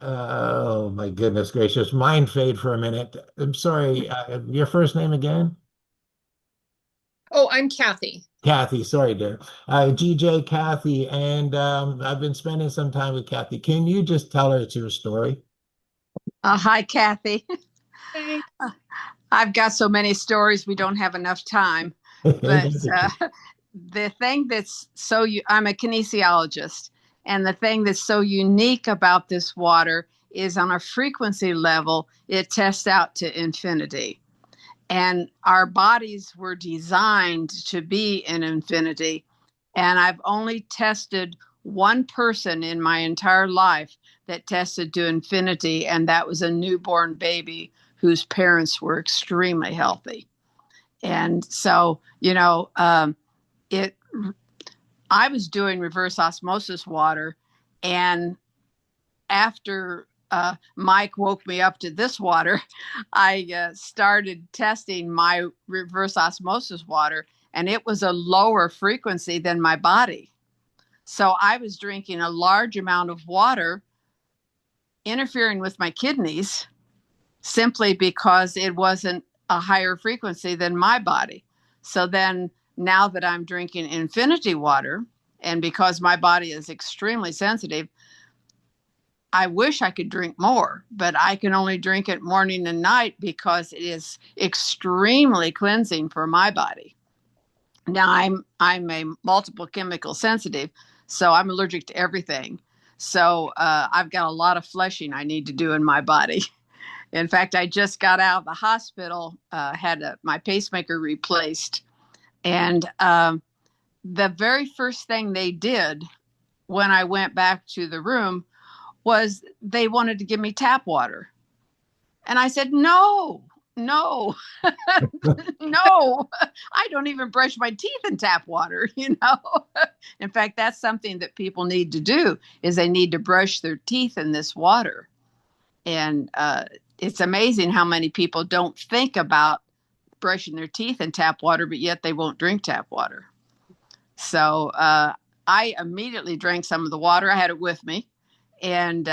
oh my goodness gracious, mind fade for a minute. I'm sorry, your first name again?
Oh, I'm Kathy.
Kathy, sorry, dear. GJ, Kathy, and I've been spending some time with Kathy. Can you just tell her it's your story?
Hi, Kathy.
Hey.
I've got so many stories, we don't have enough time. But
That's okay.
the thing that's I'm a kinesiologist, and the thing that's so unique about this water is on a frequency level, it tests out to infinity. And our bodies were designed to be in infinity. And I've only tested one person in my entire life that tested to infinity, and that was a newborn baby whose parents were extremely healthy. And so, it. I was doing reverse osmosis water, and after Mike woke me up to this water, I started testing my reverse osmosis water, and it was a lower frequency than my body. So I was drinking a large amount of water, interfering with my kidneys simply because it wasn't a higher frequency than my body. So then, now that I'm drinking infinity water, and because my body is extremely sensitive, I wish I could drink more, but I can only drink it morning and night because it is extremely cleansing for my body. Now I'm a multiple chemical sensitive, so I'm allergic to everything. So I've got a lot of flushing I need to do in my body. In fact, I just got out of the hospital, had my pacemaker replaced, and the very first thing they did when I went back to the room was they wanted to give me tap water. And I said, no, no, no, I don't even brush my teeth in tap water, you know. In fact, that's something that people need to do is they need to brush their teeth in this water. And it's amazing how many people don't think about brushing their teeth in tap water, but yet they won't drink tap water. So I immediately drank some of the water. I had it with me, and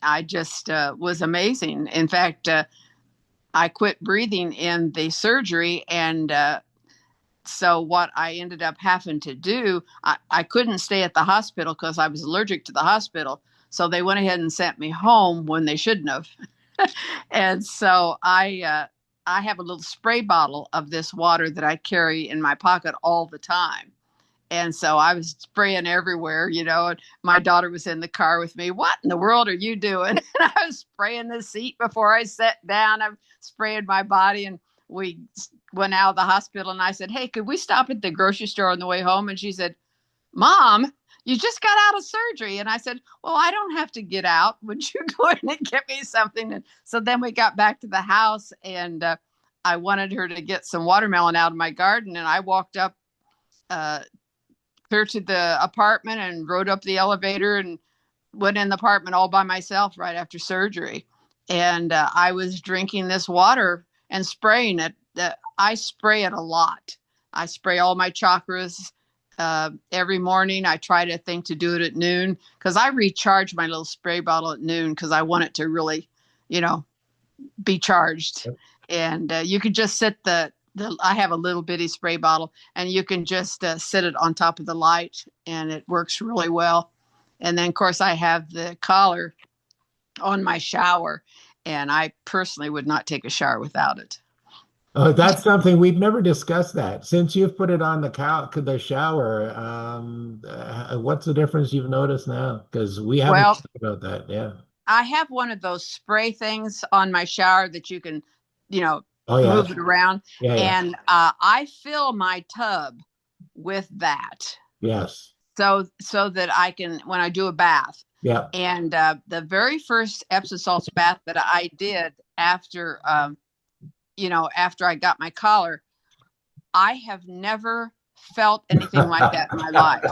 I just was amazing. In fact, I quit breathing in the surgery, and so what I ended up having to do, I couldn't stay at the hospital because I was allergic to the hospital. So they went ahead and sent me home when they shouldn't have. And so I have a little spray bottle of this water that I carry in my pocket all the time. And so I was spraying everywhere, you know, and my daughter was in the car with me. What in the world are you doing? And I was spraying the seat before I sat down. I'm spraying my body. And we went out of the hospital and I said, hey, could we stop at the grocery store on the way home? And she said, Mom, you just got out of surgery. And I said, well, I don't have to get out. Would you go in and get me something? And so then we got back to the house, and I wanted her to get some watermelon out of my garden. And I walked up clear to the apartment and rode up the elevator and went in the apartment all by myself right after surgery. And I was drinking this water and spraying it. I spray it a lot. I spray all my chakras every morning. I try to think to do it at noon because I recharge my little spray bottle at noon because I want it to really, you know, be charged. Yep. And you could just sit I have a little bitty spray bottle, and you can just sit it on top of the light, and it works really well. And then, of course, I have the collar on my shower, and I personally would not take a shower without it.
Oh, that's something we've never discussed that. Since you've put it on the shower, what's the difference you've noticed now? Because we haven't talked about that. Yeah.
I have one of those spray things on my shower that you can, you know, move it around. Yeah, and I fill my tub with that.
Yes.
So that I can, when I do a bath.
Yeah.
And the very first Epsom salts bath that I did after, after I got my collar, I have never felt anything like that in my life.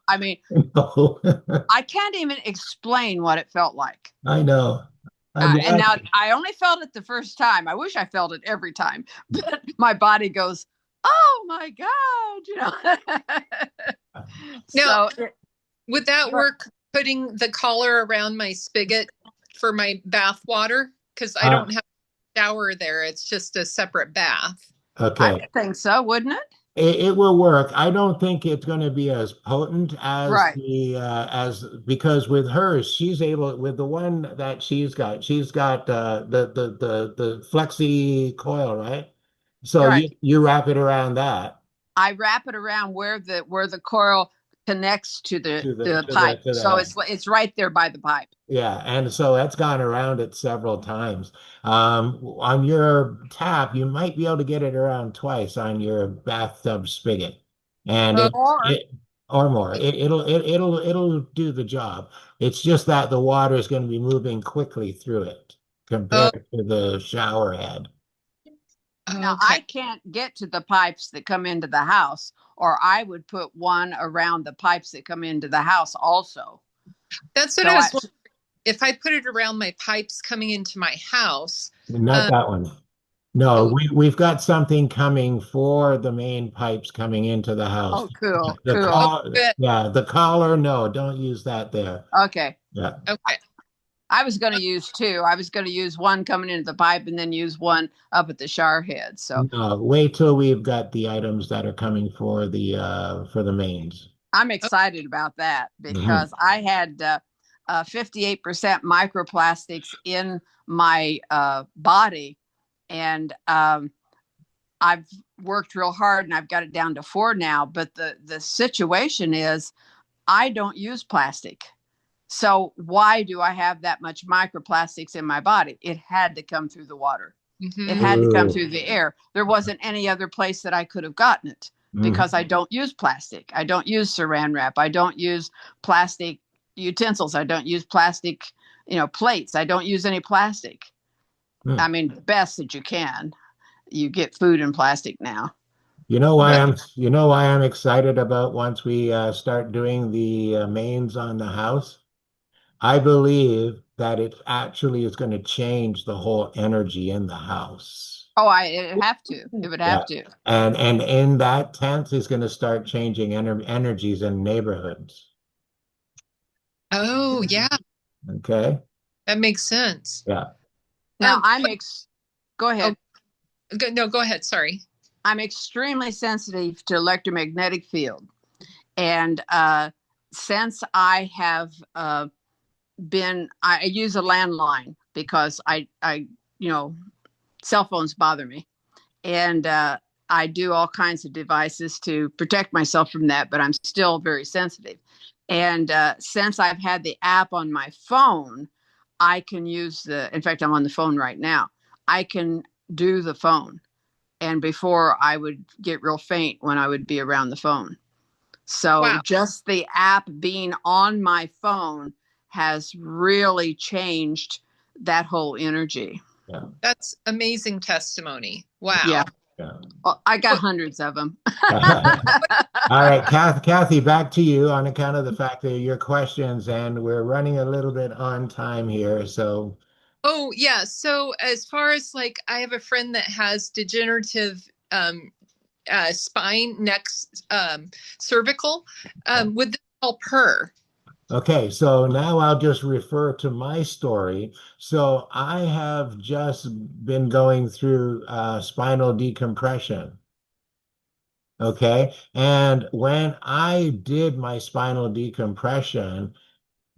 I mean, no. I can't even explain what it felt like.
I know.
And now I only felt it the first time. I wish I felt it every time, but my body goes, "Oh my God!" You know.
Now, would that work? Putting the collar around my spigot for my bath water, because I don't have a shower there. It's just a separate bath.
Okay.
I think so, wouldn't it?
It will work. I don't think it's going to be as potent as because with hers, she's able, with the one that she's got the flexi coil, right? So right. You wrap it around that.
I wrap it around where the coil connects to the pipe. So it's right there by the pipe.
Yeah, and so that's gone around it several times. On your tap, you might be able to get it around twice on your bathtub spigot, and or more. It'll do the job. It's just that the water is going to be moving quickly through it compared to the shower head.
Now, I can't get to the pipes that come into the house, or I would put one around the pipes that come into the house also.
That's what I was wondering. If I put it around my pipes coming into my house.
Not that one. No, we've got something coming for the main pipes coming into the house.
Oh, cool.
The collar, no, don't use that there.
Okay.
Yeah.
Okay.
I was going to use two. I was going to use one coming into the pipe and then use one up at the shower head. So
no, wait till we've got the items that are coming for the mains.
I'm excited about that because I had 58% microplastics in my body. And I've worked real hard and I've got it down to 4 now. But the situation is I don't use plastic. So why do I have that much microplastics in my body? It had to come through the water. It
Mm-hmm.
had to come
Ooh.
through the air. There wasn't any other place that I could have gotten it because I don't use plastic. I don't use saran wrap. I don't use plastic utensils. I don't use plastic, plates. I don't use any plastic.
Mhm.
I mean, best that you can. You get food in plastic now.
You know why I'm excited about once we start doing the mains on the house? I believe that it actually is going to change the whole energy in the house.
Oh, it'd have to. It would
Yeah.
have to.
And in that tense is going to start changing energies in neighborhoods.
Oh, yeah,
Okay.
that makes sense.
Yeah.
Now
Um,
go
oh,
ahead.
no, go ahead. Sorry.
I'm extremely sensitive to electromagnetic field. And since I have I use a landline because cell phones bother me. And I do all kinds of devices to protect myself from that, but I'm still very sensitive. And since I've had the app on my phone, I can in fact, I'm on the phone right now. I can do the phone. And before I would get real faint when I would be around the phone. So
Wow.
just the app being on my phone has really changed that whole energy.
Yeah.
That's amazing testimony.
Yeah.
Wow.
Yeah.
Well, I got
What,
hundreds of them.
All right, Kathy, back to you on account of the fact that your questions, and we're running a little bit on time here. So,
oh, yeah. So as far as like, I have a friend that has degenerative spine, neck, cervical. Would this help her?
okay, so now I'll just refer to my story. So I have just been going through spinal decompression. Okay, and when I did my spinal decompression,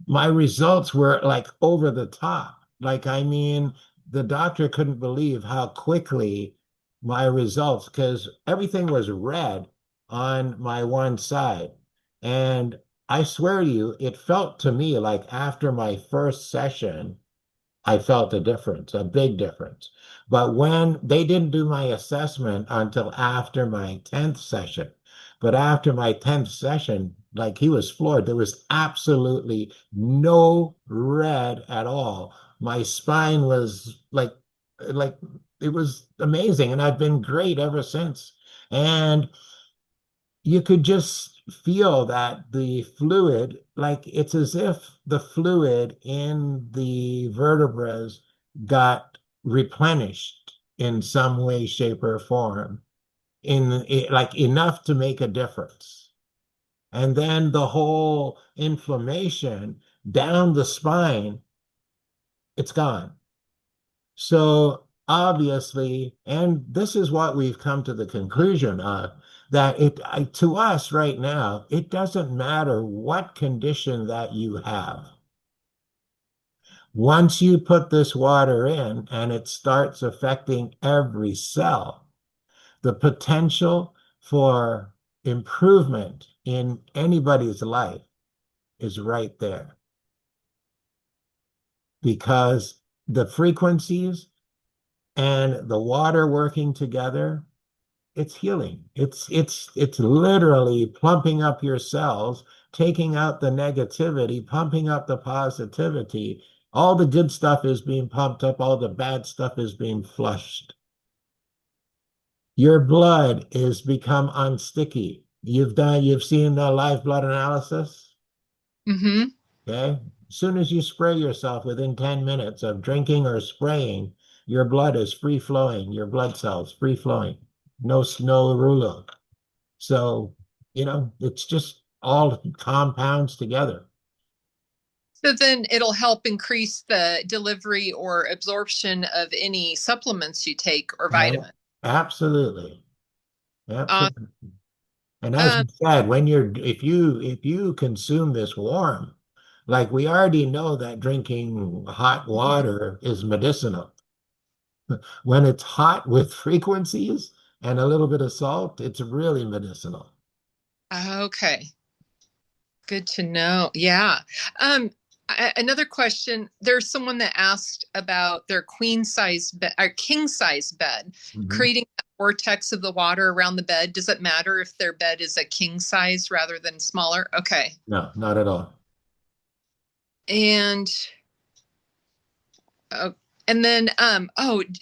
my results were like over the top. Like, I mean, the doctor couldn't believe how quickly my results, because everything was red on my one side. And I swear to you, it felt to me like after my first session, I felt a difference, a big difference. But when they didn't do my assessment until after my 10th session, but after my 10th session, like he was floored. There was absolutely no red at all. My spine was like it was amazing. And I've been great ever since. And you could just feel that the fluid, like it's as if the fluid in the vertebrae got replenished in some way, shape, or form, like enough to make a difference. And then the whole inflammation down the spine, it's gone. So obviously, and this is what we've come to the conclusion of, that to us right now, it doesn't matter what condition that you have. Once you put this water in and it starts affecting every cell, the potential for improvement in anybody's life is right there, because the frequencies and the water working together, it's healing. It's literally plumping up your cells, taking out the negativity, pumping up the positivity. All the good stuff is being pumped up, all the bad stuff is being flushed. Your blood is become unsticky. You've seen the live blood analysis.
Mm-hmm.
Okay. As soon as you spray yourself within 10 minutes of drinking or spraying, your blood is free flowing, your blood cells free flowing. No rulo. So, it's just all compounds together.
So then it'll help increase the delivery or absorption of any supplements you take or
Yeah,
vitamins.
absolutely.
Uh,
Absolutely. And as
um,
you said, if you consume this warm, Like we already know that drinking hot water is medicinal. When it's hot with frequencies and a little bit of salt, it's really medicinal.
Okay. Good to know. Yeah. Um, Another question. There's someone that asked about their queen size bed or king size bed,
Mhm.
creating a vortex of the water around the bed. Does it matter if their bed is a king size rather than smaller? Okay.
No, not at all.
And uh, and then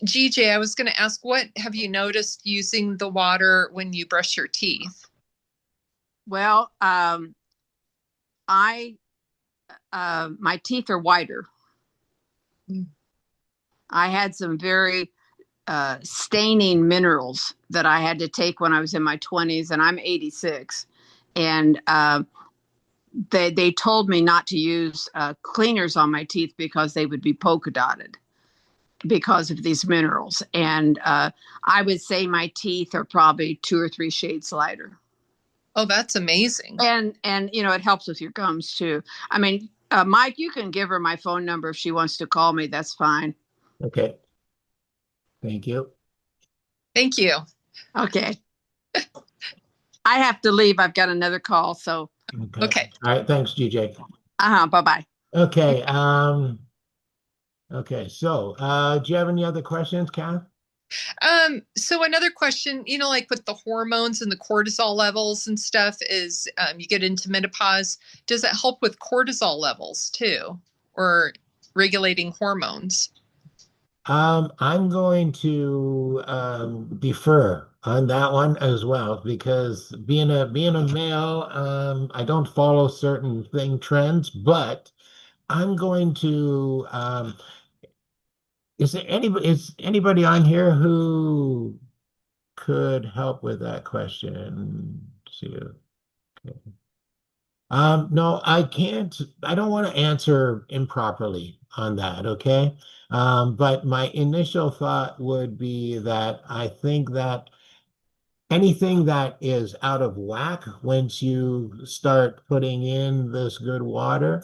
GJ, I was going to ask, what have you noticed using the water when you brush your teeth?
Well, I my teeth are whiter.
Mm.
I had some very staining minerals that I had to take when I was in my 20s, and I'm 86. And they told me not to use cleaners on my teeth because they would be polka dotted because of these minerals. And I would say my teeth are probably 2 or 3 shades lighter.
Oh, that's amazing.
And you know, it helps with your gums too. I mean, Mike, you can give her my phone number if she wants to call me. That's fine.
Okay. Thank you.
Thank you.
Okay. I have to leave. I've got another call. So,
Okay.
Okay.
All right. Thanks, GJ.
bye bye.
Okay. Okay. So, do you have any other questions, Kath?
So another question, like with the hormones and the cortisol levels and stuff is you get into menopause. Does it help with cortisol levels too, or regulating hormones?
I'm going to defer on that one as well because being a male, I don't follow certain thing trends, but I'm going to is anybody on here who could help with that question? Let's see. Okay. No, I can't. I don't want to answer improperly on that, okay? But my initial thought would be that I think that anything that is out of whack once you start putting in this good water,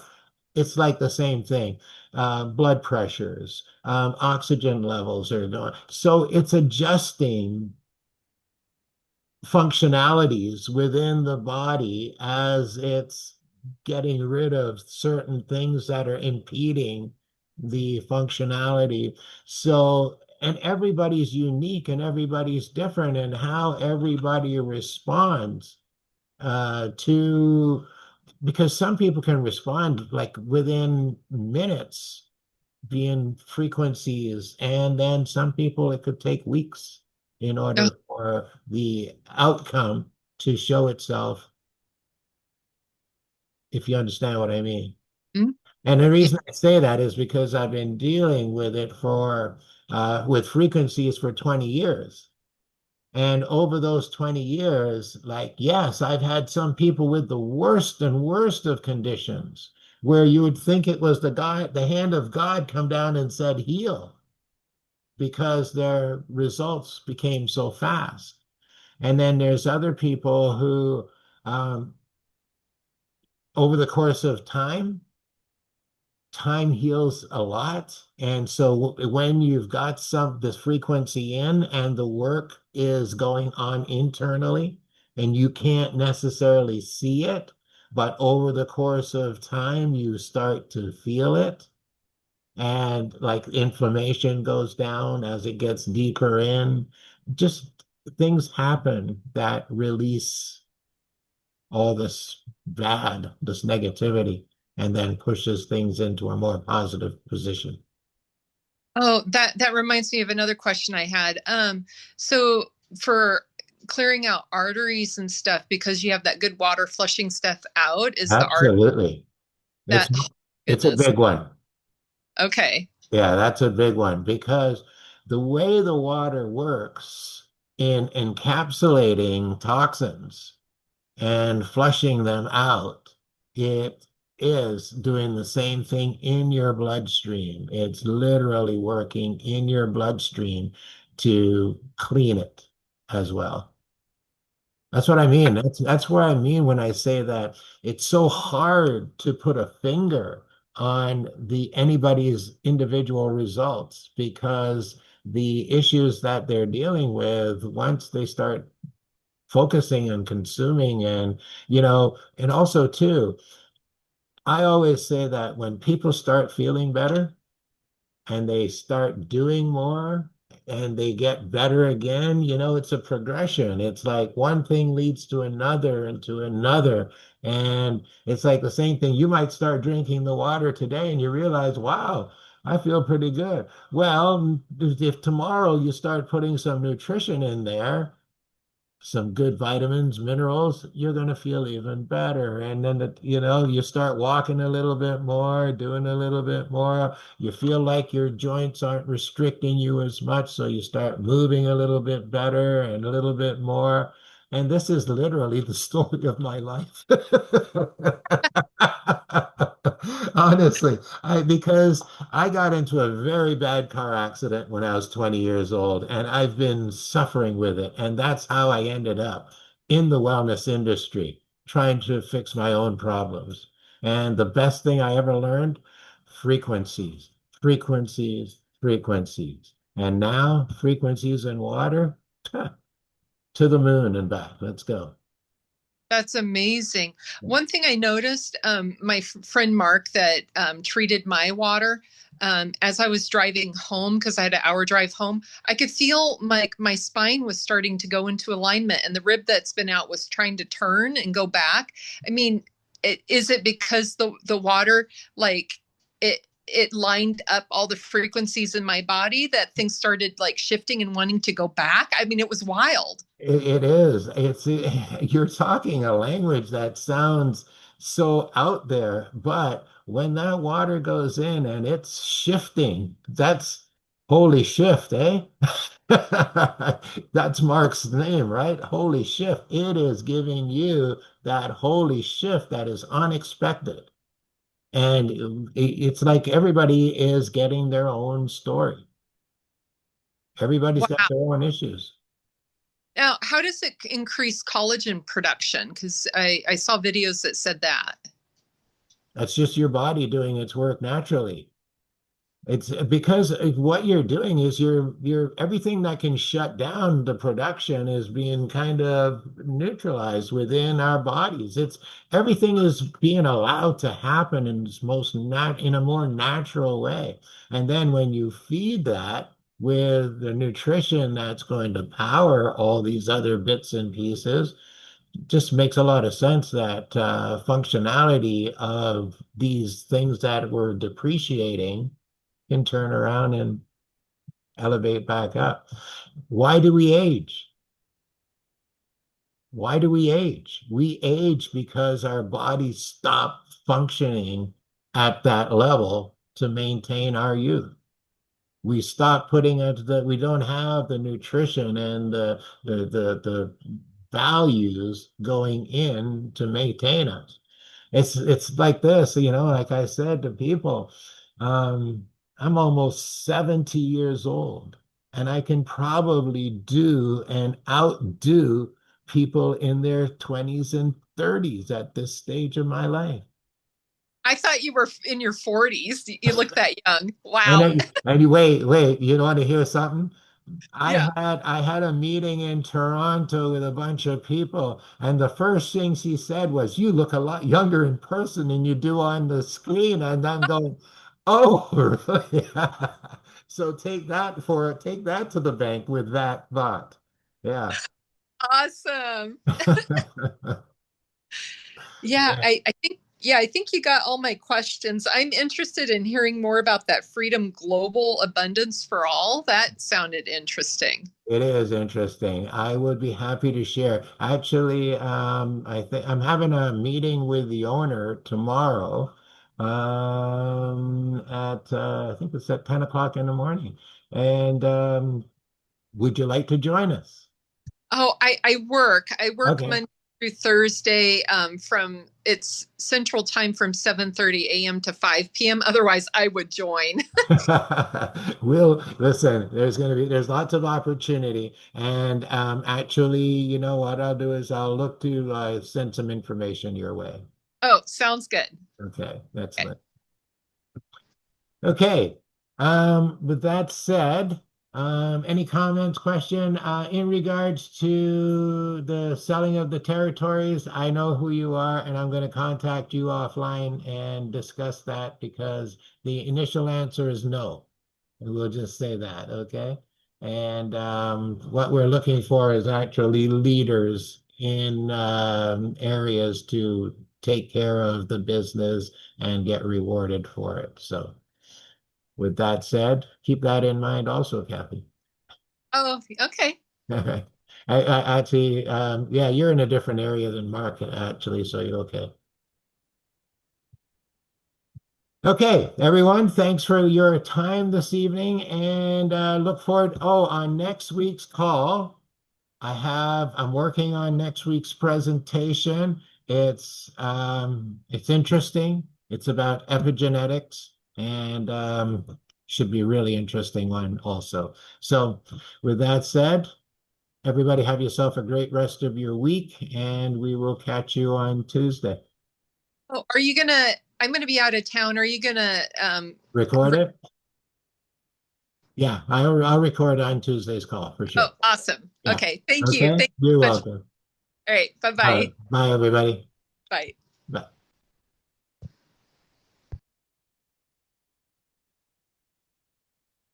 it's like the same thing. Blood pressures, oxygen levels are going. So it's adjusting functionalities within the body as it's getting rid of certain things that are impeding the functionality. So, and everybody's unique and everybody's different, and how everybody responds to, because some people can respond like within minutes being frequencies, and then some people it could take weeks in
Oh,
order for the outcome to show itself, if you understand what I mean.
mm,
And the
yeah.
reason I say that is because I've been dealing with it for with frequencies for 20 years. And over those 20 years, like, yes, I've had some people with the worst and worst of conditions where you would think it was the hand of God come down and said, heal, because their results became so fast. And then there's other people who, um, over the course of time heals a lot. And so when you've got some this frequency in and the work is going on internally, and you can't necessarily see it, but over the course of time, you start to feel it. And like inflammation goes down as it gets deeper in. Just things happen that release all this this negativity, and then pushes things into a more positive position.
Oh, that reminds me of another question I had. So for clearing out arteries and stuff, because you have that good water flushing stuff out, is the art
Absolutely. It's
that, oh,
it's a
goodness.
big one.
Okay.
Yeah, that's a big one because the way the water works in encapsulating toxins and flushing them out, it is doing the same thing in your bloodstream. It's literally working in your bloodstream to clean it as well. That's what I mean. That's what I mean when I say that it's so hard to put a finger on the anybody's individual results because the issues that they're dealing with once they start focusing and consuming and and also too, I always say that when people start feeling better, and they start doing more and they get better again, it's a progression. It's like one thing leads to another and to another. And it's like the same thing. You might start drinking the water today and you realize, wow, I feel pretty good. Well, if tomorrow you start putting some nutrition in there, some good vitamins, minerals, you're going to feel even better. And then, you start walking a little bit more, doing a little bit more. You feel like your joints aren't restricting you as much. So you start moving a little bit better and a little bit more. And this is literally the story of my life. Honestly, because I got into a very bad car accident when I was 20 years old, and I've been suffering with it. And that's how I ended up in the wellness industry, trying to fix my own problems. And the best thing I ever learned, frequencies, frequencies, frequencies. And now frequencies in water, to the moon and back. Let's go.
That's amazing. One thing I noticed, my friend Mark that treated my water, as I was driving home, because I had an hour drive home, I could feel my spine was starting to go into alignment, and the rib that's been out was trying to turn and go back. I mean, is it because the water, like it lined up all the frequencies in my body that things started like shifting and wanting to go back? I mean, it was wild.
It is. You're talking a language that sounds so out there, but when that water goes in and it's shifting, that's holy shift, eh? That's Mark's name, right? Holy shift. It is giving you that holy shift that is unexpected. And it's like everybody is getting their own story. Everybody's got
Wow.
their own issues.
Now, how does it increase collagen production? Because I saw videos that said that.
That's just your body doing its work naturally. It's because what you're doing is you're everything that can shut down the production is being kind of neutralized within our bodies. It's everything is being allowed to happen in its most nat in a more natural way. And then when you feed that with the nutrition that's going to power all these other bits and pieces, just makes a lot of sense that functionality of these things that were depreciating can turn around and elevate back up. Why do we age? Why do we age? We age because our bodies stop functioning at that level to maintain our youth. We stop putting it that we don't have the nutrition and the values going in to maintain us. It's like this, like I said to people, um, I'm almost 70 years old, and I can probably do and outdo people in their 20s and 30s at this stage of my life.
I thought you were in your 40s. You look that young.
And
Wow.
and wait, you want to hear something?
Yeah.
I had a meeting in Toronto with a bunch of people, and the first thing she said was, "You look a lot younger in person than you do on the screen." And I'm going, "Oh, really?" So take that to the bank with that thought. Yeah.
Awesome. Yeah, I think I think you got all my questions. I'm interested in hearing more about that Freedom Global Abundance for All. That sounded interesting.
It is interesting. I would be happy to share. Actually, I think I'm having a meeting with the owner tomorrow, at I think it's at 10 o'clock in the morning. And would you like to join us?
Oh, I work. I work
Okay.
Monday through Thursday, from it's Central Time from 7:30 a.m. to 5 p.m. Otherwise, I would join.
We'll listen, there's lots of opportunity. And actually, you know what I'll do is I'll look to send some information your way.
Oh, sounds good.
Okay,
Okay.
excellent. Okay. With that said, any comments, question in regards to the selling of the territories? I know who you are, and I'm going to contact you offline and discuss that because the initial answer is no. And we'll just say that, okay? And what we're looking for is actually leaders in areas to take care of the business and get rewarded for it. So. With that said, keep that in mind also, Kathy.
Oh, okay.
All right. I actually, yeah, you're in a different area than Mark, actually, so you're okay. Okay, everyone, thanks for your time this evening and look forward. Oh, on next week's call, I'm working on next week's presentation. It's interesting. It's about epigenetics and should be a really interesting one also. So with that said, everybody have yourself a great rest of your week and we will catch you on Tuesday.
Oh, I'm gonna be out of town. Are you gonna
Record it? Yeah, I'll record on Tuesday's call for
oh,
sure.
awesome.
Yeah.
Okay. Thank you.
Okay.
Thank
You're
you so much.
welcome.
All right.
All right.
Bye-bye.
Bye, everybody.
Bye.
Bye.